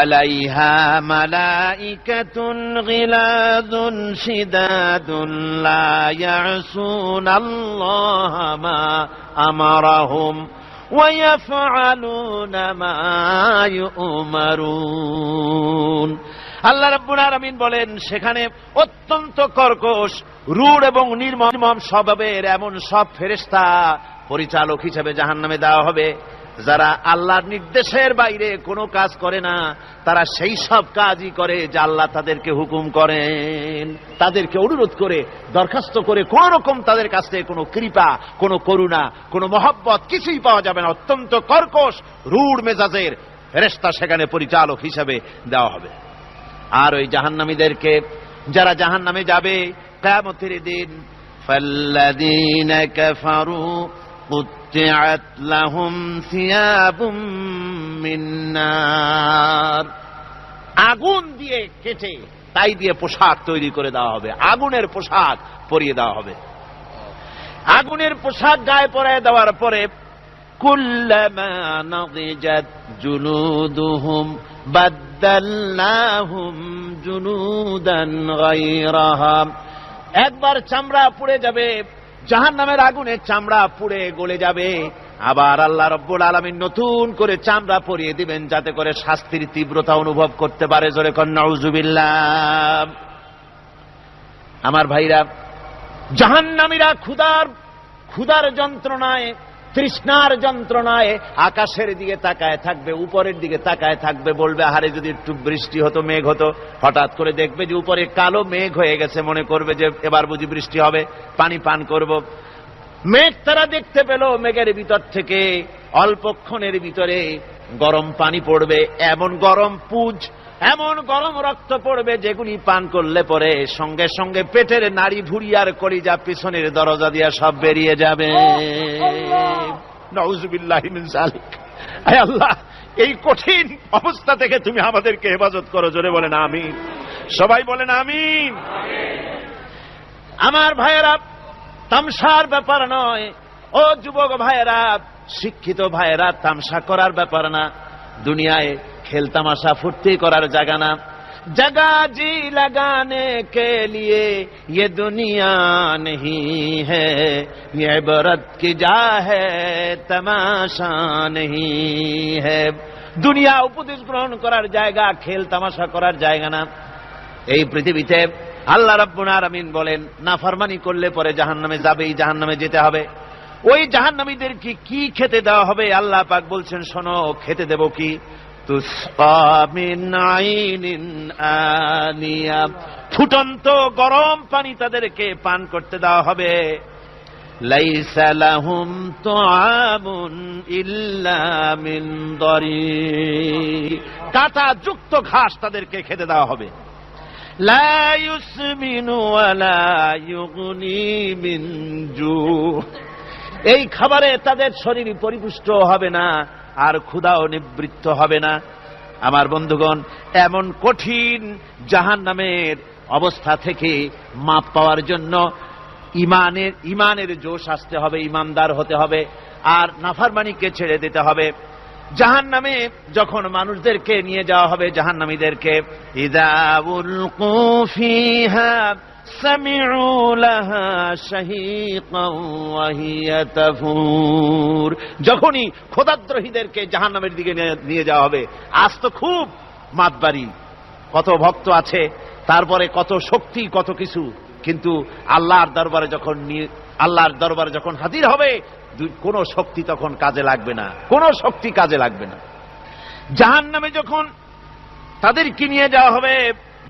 আলাইহা মালাইকাতুন গিলাযুন শিদাদুন লা ইয়াসুনাল্লাহা মা আমারাহুম ওয়া ইয়াফআলুনা মা ইউমারুন। আল্লাহ রাব্বুল আলামিন বলেন, সেখানে অত্যন্ত কর্কশ, রূঢ় এবং নির্মম স্বভাবের এমন সব ফেরেশতা পরিচালক হিসেবে জাহান্নামে দেওয়া হবে, যারা আল্লাহর নির্দেশের বাইরে কোনো কাজ করে না, তারা সেই সব কাজই করে যা আল্লাহ তাদেরকে হুকুম করেন, তাদেরকে অনুরোধ করে, দরখাস্ত করে, কোন রকম তাদের কাছ থেকে কোনো কৃপা, কোনো করুণা, কোনো মহব্বত কিছুই পাওয়া যাবে না। অত্যন্ত কর্কশ, রূঢ় মেজাজের ফেরেশতা সেখানে পরিচালক হিসেবে দেওয়া হবে। আর ওই জাহান্নামীদেরকে, যারা জাহান্নামে যাবে কিয়ামতের দিন, ফাল্লাযীনা কাফারু কুত্তিআত লাহুম সিয়াবুম মিন নার, আগুন দিয়ে কেটে তাই দিয়ে পোশাক তৈরি করে দেওয়া হবে, আগুনের পোশাক পরিয়ে দেওয়া হবে। আগুনের পোশাক গায়ে পরায় দেওয়ার পরে কুল্লামা নাদিজাত জুলুদুহুম বাদদালনাহুম জুলুদান গায়রাহা, একবার চামড়া পুড়ে যাবে, জাহান্নামের আগুনে চামড়া পুড়ে গলে যাবে, আবার আল্লাহ রাব্বুল আলামিন নতুন করে চামড়া পরিয়ে দিবেন, যাতে করে শাস্তির তীব্রতা অনুভব করতে পারে। জোরে কোন নাউযুবিল্লাহ। আমার ভাইরা, জাহান্নামীরা ক্ষুধার যন্ত্রণায়, তৃষ্ণার যন্ত্রণায় আকাশের দিকে তাকায় থাকবে, উপরের দিকে তাকায় থাকবে, বলবে, আরে যদি একটু বৃষ্টি হতো, মেঘ হতো। হঠাৎ করে দেখবে যে উপরে কালো মেঘ হয়ে গেছে, মনে করবে যে এবার বুঝি বৃষ্টি হবে, পানি পান করব। মেঘ তারা দেখতে পেল, মেঘের ভিতর থেকে অল্পক্ষণের ভিতরে গরম পানি পড়বে, এমন গরম পুঁজ, এমন গরম রক্ত পড়বে, যেগুলি পান করলে পরে সঙ্গে সঙ্গে পেটের নাড়ি ভুঁড়ি আর কলিজা পিছনের দরজা দিয়া সব বেরিয়ে যাবে। নাউযুবিল্লাহি মিন যালিক। আয় আল্লাহ, এই কঠিন অবস্থা থেকে তুমি আমাদেরকে হেফাজত করো। জোরে বলেন আমিন। সবাই বলেন আমিন। আমার ভাইয়েরা, তামসার ব্যাপার নয়। ও যুবক ভাইয়েরা, শিক্ষিত ভাইয়েরা, তামসা করার ব্যাপার না। দুনিয়ায় খেল তামাশা ফুর্তি করার জায়গা না। जगह जी लगाने के लिए ये दुनिया नहीं है, ये इबरत की जा है, तमाशा नहीं है। দুনিয়া উপদেশ গ্রহণ করার জায়গা, খেল তামাশা করার জায়গা না। এই পৃথিবীতে আল্লাহ রাব্বুল আলামিন বলেন, নাফরমানি করলে পরে জাহান্নামে যাবেই, জাহান্নামে যেতে হবে। ওই জাহান্নামীদের কি খেতে দেওয়া হবে? আল্লাহ পাক বলছেন, শোনো, খেতে দেব কি? তুসকা মিন আইনিন আনিয়া, ফুটন্ত গরম পানি তাদেরকে পান করতে দেওয়া হবে। লাইসা লাহুম তুআমুন ইল্লা মিন দারি, কাঁটা যুক্ত ঘাস তাদেরকে খেতে দেওয়া হবে। লা ইউসমিনু ওয়ালা ইউগনি মিন জু, এই খাবারে তাদের শরীর পরিপুষ্ট হবে না আর ক্ষুধাও নিবৃত্ত হবে না। আমার বন্ধুগণ, এমন কঠিন জাহান্নামের অবস্থা থেকে মাপ পাওয়ার জন্য ইমানের জোশ আসতে হবে, ইমানদার হতে হবে, আর নাফরমানিকে ছেড়ে দিতে হবে। জাহান্নামে যখন মানুষদেরকে নিয়ে যাওয়া হবে, জাহান্নামীদেরকে, ইযা উলকু ফিহা সামিউ লাহা শাহীকান ওয়া হিয়া তাফুর, যখনই খোদাদ্রোহীদেরকে জাহান্নামের দিকে নিয়ে যাওয়া হবে, আজ তো খুব মাতবাড়ি, কত ভক্ত আছে, তারপরে কত শক্তি, কত কিছু, কিন্তু আল্লাহর দরবারে যখন হাজির হবে, কোন শক্তি তখন কাজে লাগবে না, কোন শক্তি কাজে লাগবে না। জাহান্নামে যখন তাদেরকে নিয়ে যাওয়া হবে,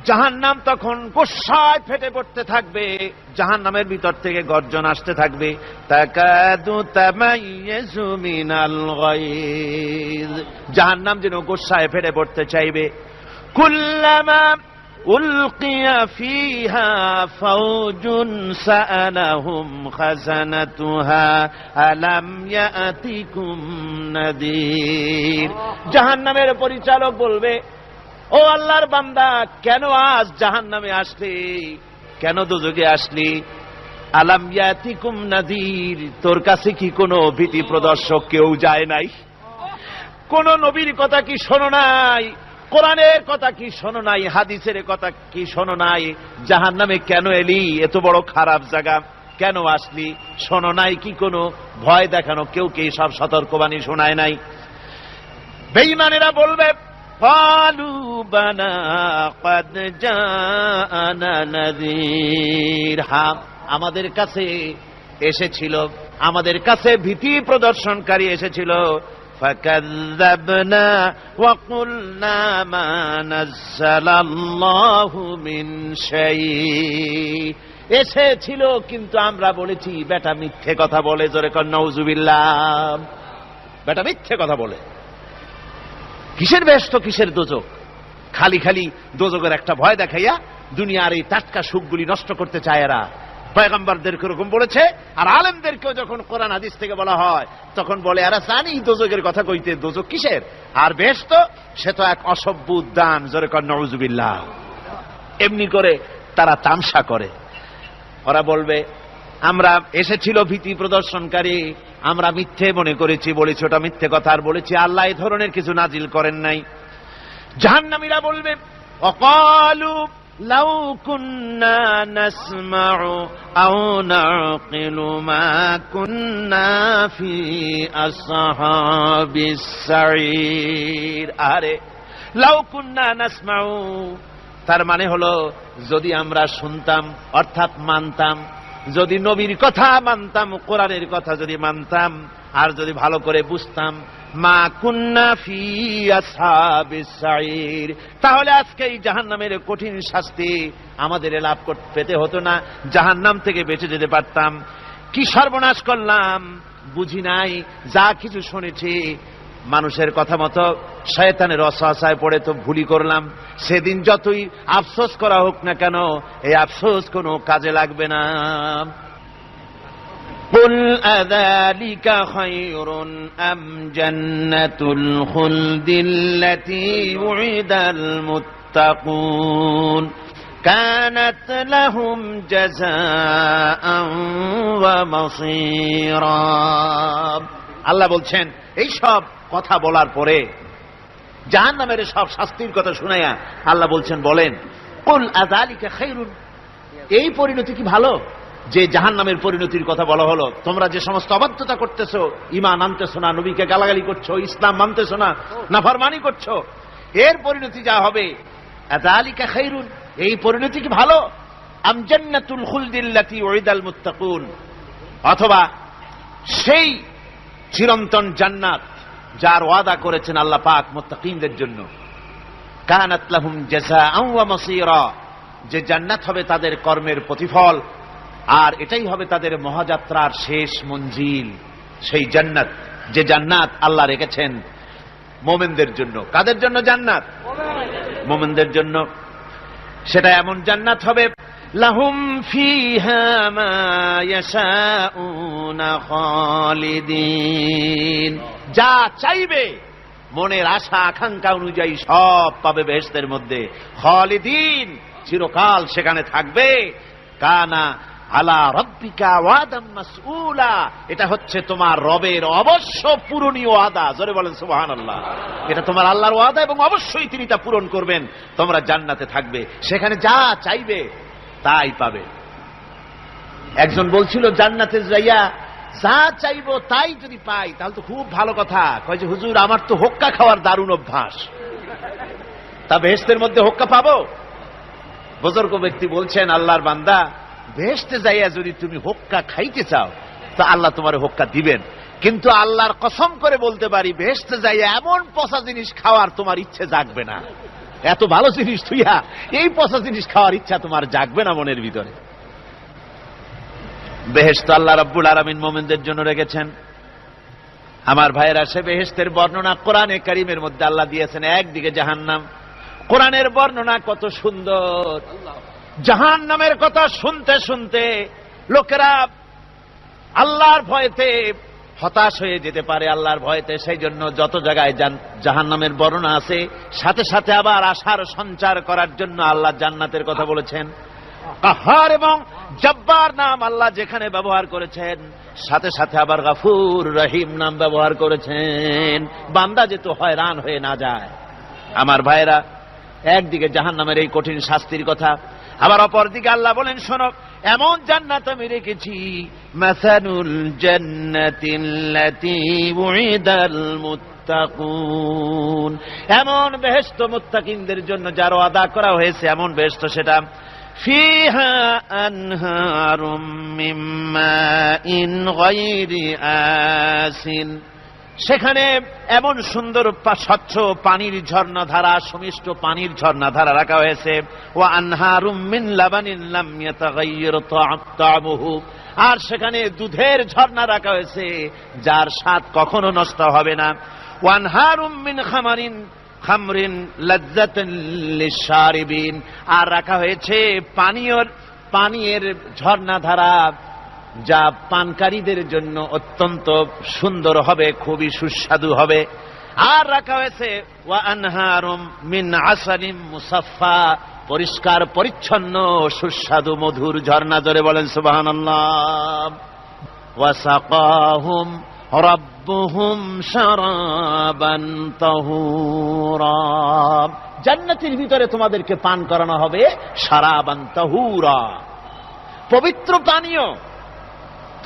জাহান্নাম তখন গোসায় ফেটে পড়তে থাকবে, জাহান্নামের ভিতর থেকে গর্জন আসতে থাকবে, তাকাদু তামাইয়াজু মিনাল গায়জ, জাহান্নাম যেন গোসায় ফেটে পড়তে চাইবে। কুল্লামা উলকিয়া ফিহা ফাওজুন সাআলাহুম খাজানাতুহা আলাম ইয়াতিকুম নাদির, জাহান্নামের পরিচালক বলবে, ও আল্লাহর বান্দা, কেন আজ জাহান্নামে আসলি, কেন দোজখে আসলি? আলাম ইয়াতিকুম নাদির, তোর কাছে কি কোনো ভীতি প্রদর্শক কেউ যায় নাই? কোন নবীর কথা কি শোনো নাই? কোরআনের কথা কি শোনো নাই? হাদিসের কথা কি শোনো নাই? জাহান্নামে কেন এলি? এত বড় খারাপ জায়গা কেন আসলি? শোনো নাই কি? কোনো ভয় দেখানো কেউ কি সব সতর্কবাণী শোনায় নাই? বেঈমানেরা বলবে, ক্বালু বালা ক্বাদ জাআনা নাযীর, হ্যাঁ আমাদের কাছে এসেছিল, আমাদের কাছে ভীতি প্রদর্শনকারী এসেছিল। ফাকাযযাবনা ওয়া কুলনা মা নাযালাল্লাহু মিন শাই, এসেছিল কিন্তু আমরা বলেছি বেটা মিথ্যে কথা বলে। জোরে কর নাউযুবিল্লাহ, বেটা মিথ্যে কথা বলে। কিসের ব্যস্ত, কিসের দোজখ? খালি খালি দোজখের একটা ভয় দেখাইয়া দুনিয়ার এই টাটকা সুখগুলি নষ্ট করতে চায় এরা। পয়গম্বরদেরকে এরকম বলেছে, আর আলেমদেরকেও যখন কোরআন হাদিস থেকে বলা হয় তখন বলে, এরা জানি দোজখের কথা কইতে, দোজখ কিসের? আর ব্যস্ত, সে তো এক অসভ্য উদ্যান। জোরে কর নাউযুবিল্লাহ। এমনি করে তারা তামসা করে। ওরা বলবে, আমরা এসেছিল ভীতি প্রদর্শনকারী, আমরা মিথ্যে মনে করেছি, বলেছি ওটা মিথ্যে কথা, আর বলেছি আল্লাহ এই ধরনের কিছু নাজিল করেন নাই। জাহান্নামীরা বলবে, ওয়াকালু লাউ কুন্না নাসমাউ আও নাকিলু মা কুন্না ফি আসহাবিস সাঈর, আরে লাউ কুন্না নাসমাউ, তার মানে হলো যদি আমরা শুনতাম, অর্থাৎ মানতাম, যদি নবীর কথা মানতাম, কোরআনের কথা যদি মানতাম, আর যদি ভালো করে বুঝতাম, মা কুন্না ফি আসহাবিস সাঈর, তাহলে আজকে এই জাহান্নামের কঠিন শাস্তি আমাদের লাভ পেতে হতো না, জাহান্নাম থেকে বেঁচে যেতে পারতাম। কি সর্বনাশ করলাম, বুঝি নাই, যা কিছু শুনেছি মানুষের কথা মতো শয়তানের ওয়াসওয়াসায় পড়ে তো ভুলই করলাম। সেদিন যতই আফসোস করা হোক না কেন, এই আফসোস কোনো কাজে লাগবে না। কুল আযালিকা খায়রুন আম জান্নাতুল খুলদিল্লাতী উইদাল মুত্তাকুন কানাত লাহুম জাযাআন ওয়া মাসীরা। আল্লাহ বলছেন, এই সব কথা বলার পরে, জাহান্নামের সব শাস্তির কথা শুনাইয়া আল্লাহ বলছেন, বলেন, কুল আযালিকা খায়রুন, এই পরিণতি কি ভালো যে জাহান্নামের পরিণতির কথা বলা হলো? তোমরা যে সমস্ত অবাধ্যতা করতেছো, ঈমান আনতেছো না, নবীকে গালাগালি করছো, ইসলাম মানতেছো না, নাফরমানি করছো, এর পরিণতি যা হবে, আযালিকা খায়রুন, এই পরিণতি কি ভালো? আম জান্নাতুল খুলদিল্লাতী উইদাল মুত্তাকুন, অথবা সেই চিরন্তন জান্নাত যার ওয়াদা করেছেন আল্লাহ পাক মুত্তাকিনদের জন্য, কানাত লাহুম জাযাআন ওয়া মাসীরা, যে জান্নাত হবে তাদের কর্মের প্রতিফল, আর এটাই হবে তাদের মহাযাত্রার শেষ মঞ্জিল। সেই জান্নাত, যে জান্নাত আল্লাহ রেখেছেন মোমেনদের জন্য। কাদের জন্য জান্নাত? মোমেনদের জন্য। সেটা এমন জান্নাত হবে, লাহুম ফিহা মা ইয়াশাউনা খালিদিন, যা চাইবে মনের আশা আকাঙ্ক্ষা অনুযায়ী সব পাবে বেহেশতের মধ্যে। খালিদিন, চিরকাল সেখানে থাকবে। কানা আলা রাব্বিকা ওয়াদাম মাসউলা, এটা হচ্ছে তোমার রবের অবশ্য পূরণীয় ওয়াদা। জোরে বলেন সুবহানাল্লাহ। এটা তোমার আল্লাহর ওয়াদা এবং অবশ্যই তিনি তা পূরণ করবেন। তোমরা জান্নাতে থাকবে, সেখানে যা চাইবে তাই পাবে। একজন বলছিল জান্নাতে যাইয়া যা চাইবো তাই যদি পাই তাহলে তো খুব ভালো কথা। কয় যে হুজুর আমার তো হোক্কা খাওয়ার দারুণ অভ্যাস, তা বেহেশতের মধ্যে হোক্কা পাবো? বুজুর্গ ব্যক্তি বলছেন, আল্লাহর বান্দা, বেহেশতে যাইয়া যদি তুমি হোক্কা খাইতে চাও তা আল্লাহ তোমার হোক্কা দিবেন, কিন্তু আল্লাহর কসম করে বলতে পারি বেহেশতে যাইয়া এমন পচা জিনিস খাওয়ার তোমার ইচ্ছে জাগবে না। এত ভালো জিনিস তুইয়া এই পচা জিনিস খাওয়ার ইচ্ছা তোমার জাগবে না মনের ভিতরে। বেহেশত আল্লাহ রাব্বুল আলামিন মুমিনদের জন্য রেখেছেন। আমার ভাইয়েরা, সে বেহেশতের বর্ণনা কোরআনে কারীমের মধ্যে আল্লাহ দিয়েছেন। একদিকে জাহান্নাম, কোরআনের বর্ণনা কত সুন্দর। জাহান্নামের কথা শুনতে শুনতে লোকেরা আল্লাহর ভয়তে হতাশ হয়ে যেতে পারে, আল্লাহর ভয়তে। সেই জন্য যত জায়গায় জাহান্নামের বর্ণনা আছে সাথে সাথে আবার আশার সঞ্চার করার জন্য আল্লাহ জান্নাতের কথা বলেছেন। কাহার এবং জব্বার নাম আল্লাহ যেখানে ব্যবহার করেছেন সাথে সাথে আবার গফুর রহিম নাম ব্যবহার করেছেন, বান্দা যেহেতু হয়রান হয়ে না যায়। আমার ভাইরা, একদিকে জাহান্নামের এই কঠিন শাস্তির কথা, আবার অপরদিকে আল্লাহ বলেন, শোনো, এমন জান্নাত আমি রেখেছি, মাসানুল জান্নাতিল্লাতী উইদাল মুত্তাকুন, এমন বেহেশত মুত্তাকিনদের জন্য যার ওয়াদা করা হয়েছে এমন বেহেশত, সেটা ফিহা আনহারুম মিন মাইন গায়রি আসিন, সেখানে এমন সুন্দর স্বচ্ছ পানির ঝর্ণাধারা, সুমিষ্ট পানির ঝর্ণাধারা রাখা হয়েছে। ওয়া আনহারুম মিন লাবানিন লাম ইয়াতাগায়্যার তা'আমুহু, আর সেখানে দুধের ঝর্ণা রাখা হয়েছে যার স্বাদ কখনো নষ্ট হবে না। ওয়া আনহারুম মিন খামরিন লাজ্জাতান লিশারিবিন, আর রাখা হয়েছে পানীয়ের ঝর্ণাধারা যা পানকারীদের জন্য অত্যন্ত সুন্দর হবে, খুবই সুস্বাদু হবে। আর রাখা হয়েছে ওয়া আনহারুম মিন আসালিম মুসাফফা, পরিষ্কার পরিচ্ছন্ন সুস্বাদু মধুর ঝর্ণা। জোরে বলেন সুবহানাল্লাহ। ওয়া সাকাহুম রাব্বুহুম শারাবান তাহুরা, জান্নাতের ভিতরে তোমাদেরকে পান করানো হবে শারাবান তাহুরা, পবিত্র পানীয়।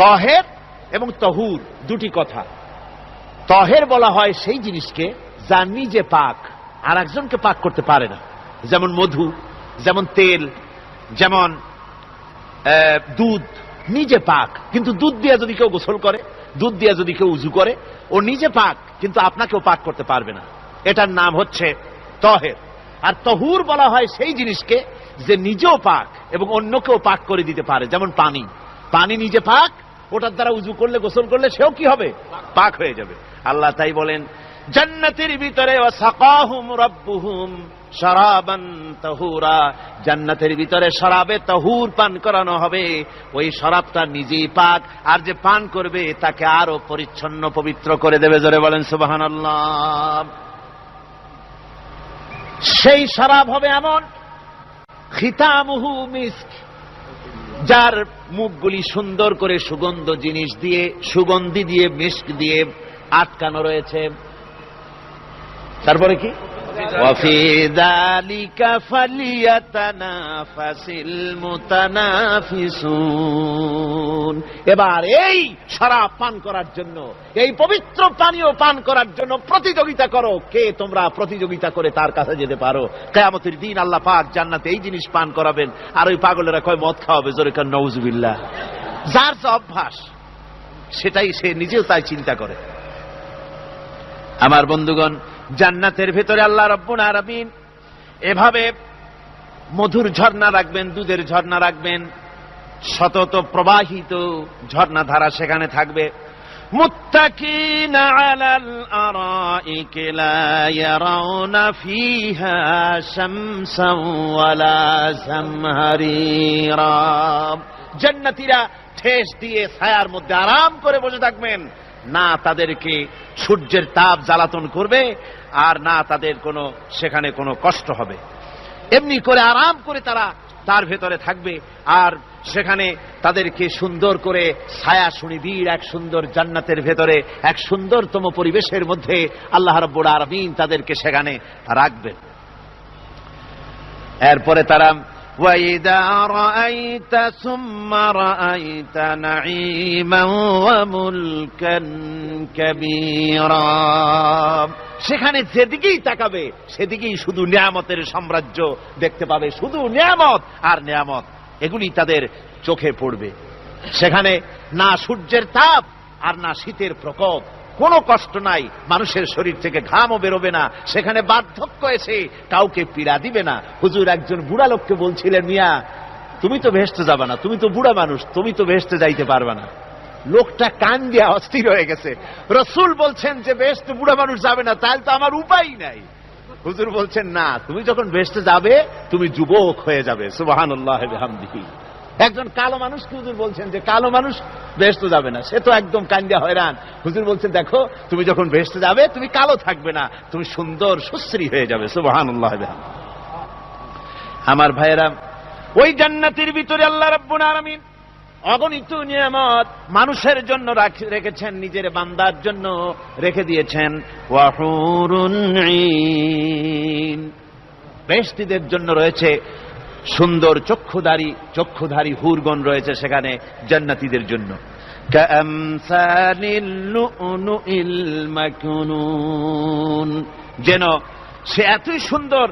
তহের এবং তহুর দুটি কথা। তহের বলা হয় সেই জিনিসকে যা নিজে পাক আর একজনকে পাক করতে পারে না, যেমন মধু, যেমন তেল, যেমন দুধ নিজে পাক, কিন্তু দুধ দিয়ে যদি কেউ গোসল করে, দুধ দিয়ে যদি কেউ উযু করে, ও নিজে পাক কিন্তু আপনাকেও পাক করতে পারবে না। এটার নাম হচ্ছে তহের। আর তহুর বলা হয় সেই জিনিসকে যে নিজেও পাক এবং অন্যকেও পাক করে দিতে পারে, যেমন পানি। পানি নিজে পাক, ওটার দ্বারা উযু করলে, গোসল করলে সেও কি হবে? পাক হয়ে যাবে। আল্লাহ তাই বলেন জান্নাতের ভিতরে ওয়া সাকাহুম রাব্বুহুম শারাবান তাহুরা, জান্নাতের ভিতরে শরাবে তাহুর পান করানো হবে। ওই শরাবটা নিজেই পাক, আর যে পান করবে তাকে আরো পরিচ্ছন্ন পবিত্র করে দেবে। জোরে বলেন সুবহানাল্লাহ। সেই শরাব হবে এমন, খিতামুহু মিস্ক, যার মুখগুলি সুন্দর করে সুগন্ধ জিনিস দিয়ে, সুগন্ধি দিয়ে, মিস্ক দিয়ে আটকানো রয়েছে। তারপরে কি? ওয়াফি যালিকা ফালিয়াতানাফাসিল মুতানাফিসুন, এবার এই শরাব পান করার জন্য, এই পবিত্র পানীয় পান করার জন্য প্রতিযোগিতা করো। কে তোমরা প্রতিযোগিতা করে তার কাছে যেতে পারো? কিয়ামতের দিন আল্লাহ পাক জান্নাতে এই জিনিস পান করাবেন, আর ওই পাগলেরা কয় মদ খাওয়াবে। জোরে কান নাউযুবিল্লাহ। যার যে অভ্যাস সেটাই সে নিজেও তাই চিন্তা করে। আমার বন্ধুগণ, জান্নাতের ভেতরে আল্লাহ রাব্বুল আলামিন এভাবে মধুর ঝর্ণা রাখবেন, দুধের ঝর্ণা রাখবেন, সতত প্রবাহিত ঝর্ণাধারা সেখানে থাকবে। মুত্তাকিনা আলাল আরাইকি লা ইয়ারাউনা ফিহা শামসান ওয়ালা জামহারিরা। জান্নাতীরা ঠেস দিয়ে ছায়ার মধ্যে আরাম করে বসে থাকবেন, না তাদেরকে সূর্যের তাপ জ্বালাতন করবে আর না তাদের সেখানে কোনো কষ্ট হবে। এমনি করে আরাম করে তারা তার ভেতরে থাকবে, আর সেখানে তাদেরকে সুন্দর করে ছায়া সুনিবিড় এক সুন্দর জান্নাতের ভেতরে এক সুন্দরতম পরিবেশের মধ্যে আল্লাহ রাব্বুল আলামিন তাদেরকে সেখানে রাখবেন। এরপরে তারা وَإِذَا رَأَيْتَ ثُمَّ رَأَيْتَ نَعِيمًا وَمُلْكًا كَبِيرًا। সেখানে যেদিকেই তাকাবে সেদিকেই শুধু নিয়ামতের সাম্রাজ্য দেখতে পাবে, শুধু নিয়ামত আর নিয়ামত, এগুলি তাদের চোখে পড়বে। সেখানে না সূর্যের তাপ আর না শীতের প্রকোপ, কোনো কষ্ট নাই, মানুষের শরীর থেকে ঘামও বেরোবে না, সেখানে বার্ধক্য এসে কাউকে পীড়া দিবে না। হুজুর একজন বুড়া লোককে বলছিলেন, মিয়া তুমি তো ভেস্তে যাবে না, তুমি তো বুড়া মানুষ, তুমি তো ভেস্তে যাইতে পারবে না। লোকটা কান দিয়া অস্থির হয়ে গেছে। রাসূল বলছেন যে ভেস্তে বুড়া মানুষ যাবে না, তাহলে তো আমার উপায় নাই। হুজুর বলছেন না, তুমি যখন ভেস্তে যাবে তুমি যুবক হয়ে যাবে। সুবহানাল্লাহ ওয়া বিহামদিহি। একজন কালো মানুষকে হুজুর বলছেন যে কালো মানুষ বেহেশতে যাবে না, সে তো একদম কান্দিয়া হয়রান। হুজুর বলছেন দেখো তুমি যখন বেহেশতে যাবে তুমি কালো থাকবে না, তুমি সুন্দর সুশ্রী হয়ে যাবে। সুবহানাল্লাহ। আমার ভাইয়েরা, ওই জান্নাতের ভিতরে আল্লাহ রাব্বুল আলামিন অগণিত নিয়ামত মানুষের জন্য রেখেছেন, নিজের বান্দার জন্য রেখে দিয়েছেন। ওয়া হুরুন ঈন, বেহেশতীদের জন্য রয়েছে সুন্দর চক্ষুধারী হুরগণ রয়েছে সেখানে জান্নাতীদের জন্য। কামসালিল লুউলুইল মাকনুন, যেন সে এতই সুন্দর,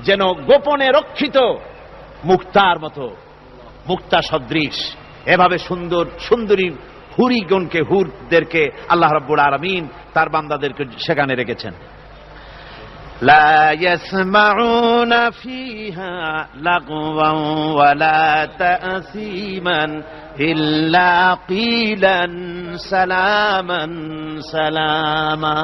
যেন গোপনে রক্ষিত মুক্তার মতো, মুক্তা সদৃশ। এভাবে সুন্দরী হুরদেরকে আল্লাহ রাব্বুল আলামিন তার বান্দাদেরকে সেখানে রেখেছেন। লা ইয়াসমাউনা ফিহা লাগওয়ান ওয়ালা তাসীমান ইল্লা কিলান সালামান সালামা।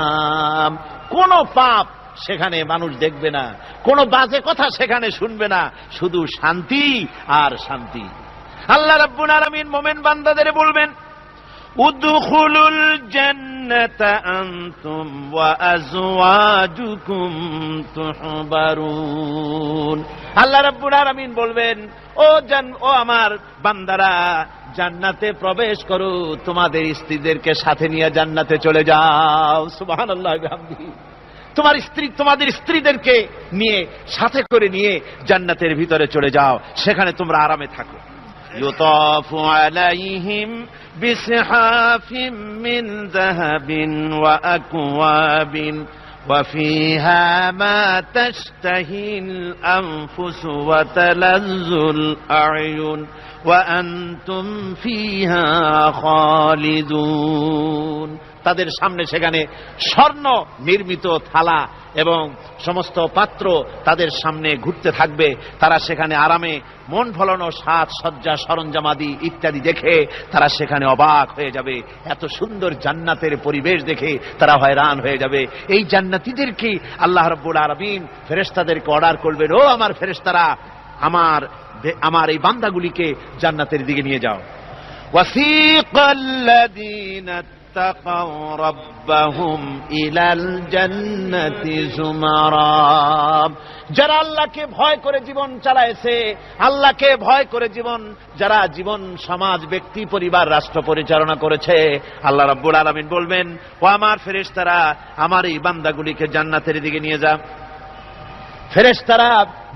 কোন পাপ সেখানে মানুষ দেখবে না, কোন বাজে কথা সেখানে শুনবে না, শুধু শান্তি আর শান্তি। আল্লাহ রাব্বুল আলামিন মুমিন বান্দাদের বলবেন, উদখুলুল জান্নাতা আনতুম ওয়া আজওয়াজুকুম তুহবারুন। আল্লাহ রাব্বুল আলামিন বলবেন, ও আমার বান্দারা, জান্নাতে প্রবেশ করো, তোমাদের স্ত্রীদেরকে সাথে নিয়ে জান্নাতে চলে যাও। সুবহানাল্লাহ ওয়া বিহামদিহি। তোমাদের স্ত্রীদেরকে নিয়ে সাথে করে নিয়ে জান্নাতের ভিতরে চলে যাও, সেখানে তোমরা আরামে থাকো। ইউতাফু আলাইহিম বিসহাফিম মিন যাহাবিন ওয়া আকওয়াবিন ওয়া ফিহা মা তাশতাহিল আনফুসু ওয়া তালাজ্জুল আ'য়ুন ওয়া আনতুম ফিহা খালিদুন। তাদের সামনে সেখানে স্বর্ণ নির্মিত থালা এবং সমস্ত পাত্র তাদের সামনে ঘুরতে থাকবে। তারা সেখানে আরামে মন ভোলানো সাজ সজ্জা সরঞ্জামাদি ইত্যাদি দেখে তারা সেখানে অবাক হয়ে যাবে। এত সুন্দর জান্নাতের পরিবেশ দেখে তারা হয়রান হয়ে যাবে। এই জান্নাতীদেরকে আল্লাহ রাব্বুল আলামিন ফেরেশতাদেরকে অর্ডার করবেন, ও আমার ফেরেশতারা, আমার এই বান্দাগুলিকে জান্নাতের দিকে নিয়ে যাও। ওয়াসিকাল্লাযীনা তাকাউ রাব্বাহুম ইলাল জান্নাতি যুমারা। যারা আল্লাহকে ভয় করে জীবন চালায়েছে, আল্লাহকে ভয় করে যারা জীবন সমাজ ব্যক্তি পরিবার রাষ্ট্র পরিচালনা করেছে, আল্লাহ রাব্বুল আলামিন বলবেন, ও আমার ফেরেশতারা, আমার এই বান্দাগুলিকে জান্নাতের দিকে নিয়ে যাও। ফেরেশতারা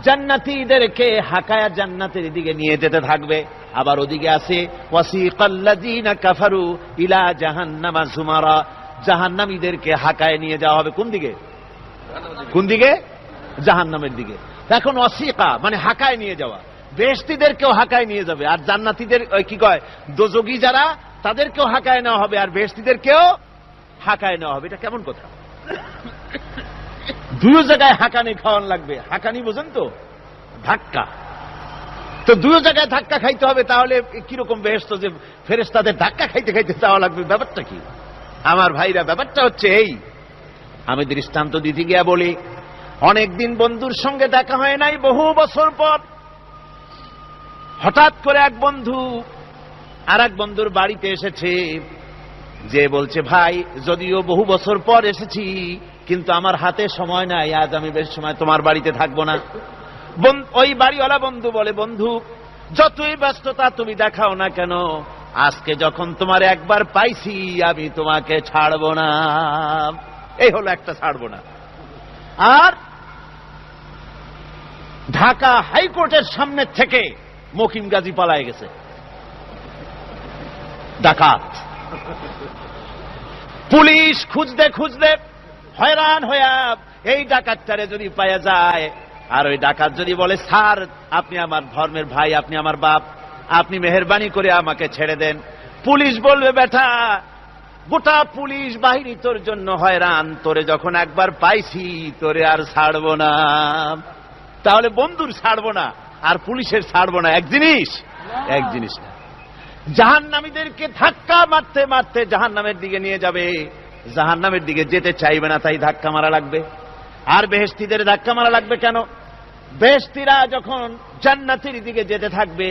জান্নাতীদেরকে হাকায়া জান্নাতের দিকে নিয়ে যেতে থাকবে। আবার ওদিকে আছে ওয়াসিকাল্লাযীনা কাফারু ইলা জাহান্নামা যুমারা, জাহান্নামীদেরকে হাকায় নিয়ে যাওয়া হবে কোন দিকে? জাহান্নামের দিকে। এখন ওয়াসিকা মানে হাকায় নিয়ে যাওয়া, বেহেশতীদেরকেও হাকায় নিয়ে যাবে, আর জান্নাতীদের কি কয় দোজখী যারা তাদেরকেও হাকায় নেওয়া হবে, আর বেহেশতীদেরকেও হাকায় নেওয়া হবে। এটা কেমন কথা? দুই জায়গায় হাকানি খাওয়ান লাগবে। হাকানি বোঝেন তো? ধাক্কা। তো দুই জায়গায় ধাক্কা খাইতে হবে, তাহলে কিরকম বেহেশত যে ফেরেশতাদের ধাক্কা খাইতে খাইতে যাওয়া লাগবে, ব্যাপারটা কি? আমার ভাইরা, ব্যাপারটা হচ্ছে এই, আমি দৃষ্টান্ত দিতে গিয়া বলি, অনেকদিন বন্ধুর সঙ্গে দেখা হয় নাই, বহু বছর পর হঠাৎ করে এক বন্ধু আর এক বন্ধুর বাড়িতে এসেছে, যে বলছে, ভাই যদিও বহু বছর পর এসেছি, কিন্তু আমার হাতে সময় নাই, আজ আমি বেশ সময় তোমার বাড়িতে থাকবো না। ওই বাড়িওয়ালা বন্ধু বলে, বন্ধু যতই ব্যস্ততা তুমি দেখাও না কেন, আজকে যখন তোমার একবার পাইছি আমি তোমাকে ছাড়বো না। এই হলো একটা ছাড়বো না। আর ঢাকা হাইকোর্টের সামনে থেকে মকিম গাজী পালায় গেছে, ডাকাত। পুলিশ খুঁজতে খুঁজতে হয়রান হইয়া এই ডাকাতটারে যদি পাওয়া যায়, আর ওই ডাকাত যদি বলে, স্যার আপনি আমার ধর্মের ভাই, আপনি আমার বাপ, আপনি মেহেরবানি করে আমাকে ছেড়ে দেন, পুলিশ বলবে, বেটা গোটা পুলিশ বাহিনী তোর জন্য হয়রান, তোরে যখন একবার পাইছি তোরে আর ছাড়বো না। তাহলে বন্ধুর ছাড়বো না আর পুলিশের ছাড়বো না এক জিনিস? এক জিনিস না। জাহান্নামীদেরকে ধাক্কা মারতে মারতে জাহান্নামের দিকে নিয়ে যাবে, জাহান্নামের দিকে যেতে চাইবে না, তাই ধাক্কা মারা লাগবে। আর বেহেশতীদের ধাক্কা মারা লাগবে কেন? বেহেশতীরা যখন জান্নাতের দিকে যেতে থাকবে,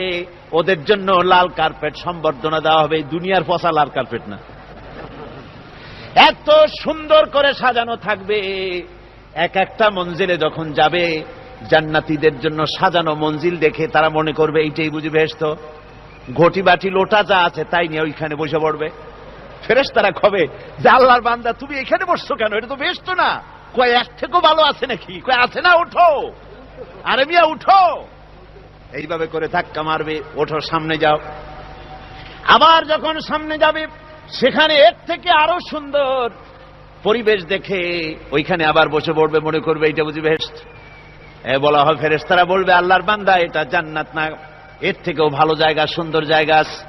ওদের জন্য লাল কার্পেট সম্বর্ধনা দেওয়া হবে, দুনিয়ার পচা লাল কার্পেট না, এত সুন্দর করে সাজানো থাকবে। এক একটা মঞ্জিলে যখন যাবে, জান্নাতীদের জন্য সাজানো মঞ্জিল দেখে তারা মনে করবে এইটাই বুঝি বেহেশত। ঘটি বাটি লোটা যা আছে তাই নিয়ে ওইখানে বসে পড়বে। ফেরেশতারা কবে যে, আল্লাহর বান্দা তুমি এখানে বসছো কেন, এটা তো বেহেশত না। কয় এক থেকেও ভালো আছে নাকি? কয় আছে না, ওঠো, আরে মিয়া উঠো। এইভাবে করে ধাক্কা মারবে, ওঠো সামনে যাও। আবার যখন সামনে যাবে, সেখানে এর থেকে আরো সুন্দর পরিবেশ দেখে ওইখানে আবার বসে পড়বে, মনে করবে এইটা বুঝি বেহেশত। বলা হয়, ফেরেশতারা বলবে, আল্লাহর বান্দা এটা জান্নাত না, এর থেকেও ভালো জায়গা, সুন্দর জায়গা আছে।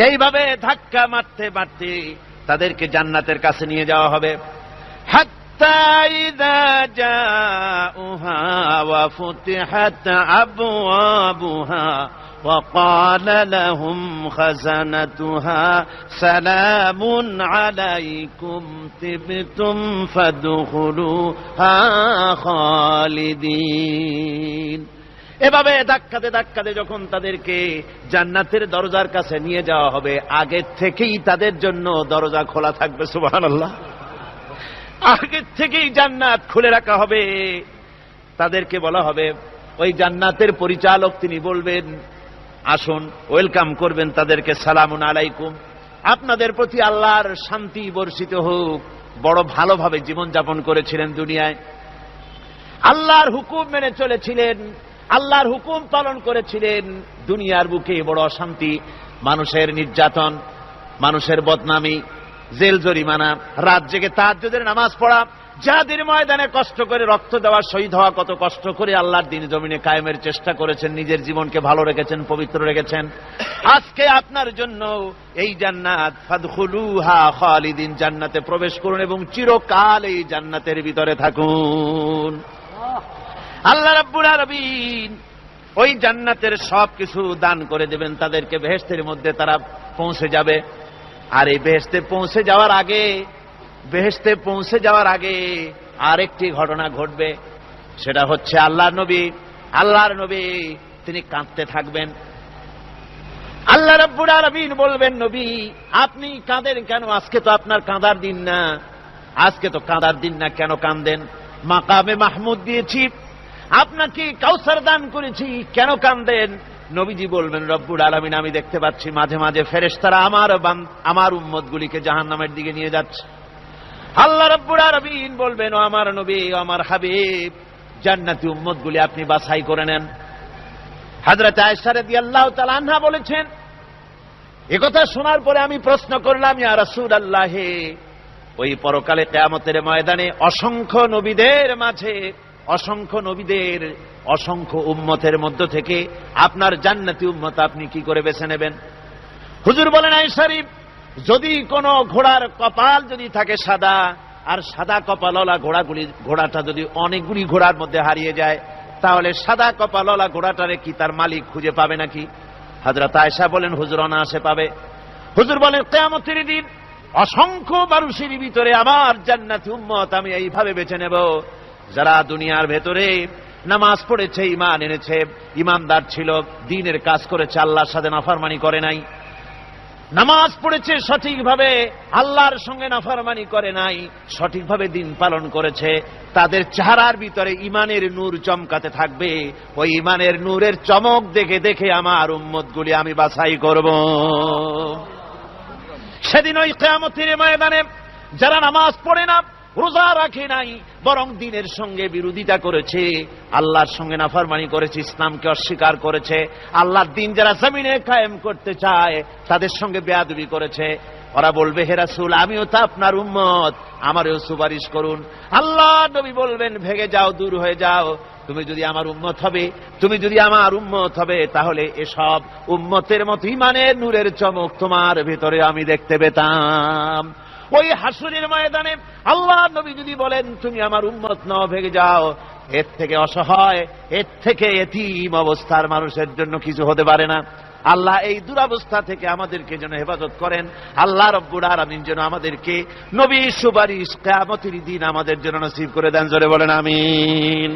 এইভাবে ধাক্কা মারতে মারতে তাদেরকে জান্নাতের কাছে নিয়ে যাওয়া হবে। হাত্তা ইযা জাউহা ওয়া ফুতিহাত আবওয়াবুহা ওয়া ক্বালা লাহুম খাযানাতুহা সালামুন আলাইকুম তিবতুম ফাদখুলুহা খালিদিন। এভাবে ধাক্কাতে ধাক্কাতে যখন তাদেরকে জান্নাতের দরজার কাছে নিয়ে যাওয়া হবে, আগের থেকেই তাদের জন্য দরজা খোলা থাকবে। সুবহানাল্লাহ। আগের থেকেই জান্নাত খুলে রাখা হবে। তাদেরকে বলা হবে, ওই জান্নাতের পরিচালক তিনি বলবেন, আসুন, ওয়েলকাম করবেন তাদেরকে, সালামুন আলাইকুম, আপনাদের প্রতি আল্লাহর শান্তি বর্ষিত হোক, বড় ভালোভাবে জীবনযাপন করেছিলেন দুনিয়ায়, আল্লাহর হুকুম মেনে চলেছিলেন, আল্লাহর হুকুম পালন করেছিলেন। দুনিয়ার বুকে বড় অশান্তি, মানুষের নির্যাতন, মানুষের বদনামি, জেল জরিমানা, রাত জেগে তাহাজ্জুদের নামাজ পড়া, যাদের ময়দানে কষ্ট করে রক্ত দেওয়া, শহীদ হওয়া, কত কষ্ট করে আল্লাহর দ্বীন জমিনে কায়েমের চেষ্টা করেছেন, নিজের জীবনকে ভালো রেখেছেন, পবিত্র রেখেছেন। আজকে আপনার জন্য এই জান্নাত, ফাদখুলুহা খালিদিন, জান্নাতে প্রবেশ করুন এবং চিরকাল এই জান্নাতের ভিতরে থাকুন। আল্লাহ রাব্বুল আলামিন ওই জান্নাতের সবকিছু দান করে দেবেন তাদেরকে, বেহেশতের মধ্যে তারা পৌঁছে যাবে। আর এই বেহেশতে পৌঁছে যাওয়ার আগে আরেকটি ঘটনা ঘটবে, সেটা হচ্ছে আল্লাহর নবী তিনি কাঁদতে থাকবেন। আল্লাহ রাব্বুল আলামিন বলবেন, নবী আপনি কাঁদেন কেন? আজকে তো আপনার কাঁদার দিন না, আজকে তো কাঁদার দিন না, কেন কাঁদেন? মাকামে মাহমুদ দিয়েছি, আপনাকে কাউসার দান করেছি, কেন কাঁদেন? নবীজি বলবেন, রব্বুল আলামিন আমি দেখতে পাচ্ছি মাঝে মাঝে ফেরেশতারা আমার উম্মতগুলিকে জাহান্নামের দিকে নিয়ে যাচ্ছে। আল্লাহ রব্বুল আলামিন বলবেন, ও আমার নবী, ও আমার হাবিব, জান্নাতি উম্মতগুলি আপনি বাছাই করে নেন। হযরত আয়েশা রাদিয়াল্লাহু তাআলা আনহা বলেছেন, একথা শোনার পরে আমি প্রশ্ন করলাম, ইয়া রাসূলুল্লাহ, ওই পরকালে কিয়ামতের ময়দানে অসংখ্য নবীদের মাঝে, অসংখ্য উম্মতের মধ্য থেকে আপনার জান্নাতি উম্মত আপনি কি করে বেছে নেবেন? হুজুর বলেন, আয়েশা, যদি কোন ঘোড়ার কপাল যদি থাকে সাদা, আর সাদা কপালওয়ালা ঘোড়াটা যদি অনেকগুলি ঘোড়ার মধ্যে হারিয়ে যায়, তাহলে সাদা কপালওয়ালা ঘোড়াটারে কি তার মালিক খুঁজে পাবে নাকি? হযরত আয়েশা বলেন, হুজুর অনায়াসে পাবে। হুজুর বলেন, কিয়ামতের দিন অসংখ্য মানুষের ভিতরে আমার জান্নাতি উম্মত আমি এইভাবে বেছে নেব, যারা দুনিয়ার ভেতরে নামাজ পড়েছে, ঈমান এনেছে, ঈমানদার ছিল, দ্বীনের কাজ করেছে, আল্লাহর সাথে নাফরমানি করে নাই, নামাজ পড়েছে সঠিকভাবে, আল্লাহর সঙ্গে নাফরমানি করে নাই, সঠিকভাবে দিন পালন করেছে, তাদের চেহারার ভিতরে ঈমানের নূর চমকাতে থাকবে। ওই ঈমানের নূরের চমক দেখে দেখে আমার উম্মতগুলি আমি বাছাই করব। সেদিন ওই কিয়ামতের ময়দানে যারা নামাজ পড়ে না, রোজা রাখে নাই, বরং দ্বীনের সঙ্গে বিরোধিতা করেছে, আল্লাহর সঙ্গে নাফরমানি করেছে, ইসলামকে অস্বীকার করেছে, আল্লাহর দ্বীন যারা জমিনে কায়েম করতে চায় তাদের সঙ্গে বেয়াদবি করেছে, ওরা বলবে, হে রাসূল আমিও তো আপনার উম্মত, আমারও সুপারিশ করুন। আল্লাহ নবী বলবেন, ভেগে যাও, দূর হয়ে যাও, তুমি যদি আমার উম্মত হবে তাহলে এসব উম্মতের মতো ঈমানের নূরের চমক তোমার ভেতরে আমি দেখতে পেতাম। ওই হাসরের ময়দানে আল্লাহ নবী যদি বলেন তুমি আমার উম্মত নও, ভেগে যাও, এর থেকে অসহায়, এর থেকে এতিম অবস্থার মানুষের জন্য কিছু হতে পারে না। আল্লাহ এই দুরবস্থা থেকে আমাদেরকে যেন হেফাজত করেন। আল্লাহ রব্বুল আলামিন যেন আমাদেরকে নবীর সুপারিশ কিয়ামতের দিন আমাদের জন্য নসিব করে দেন। জোরে বলেন আমিন।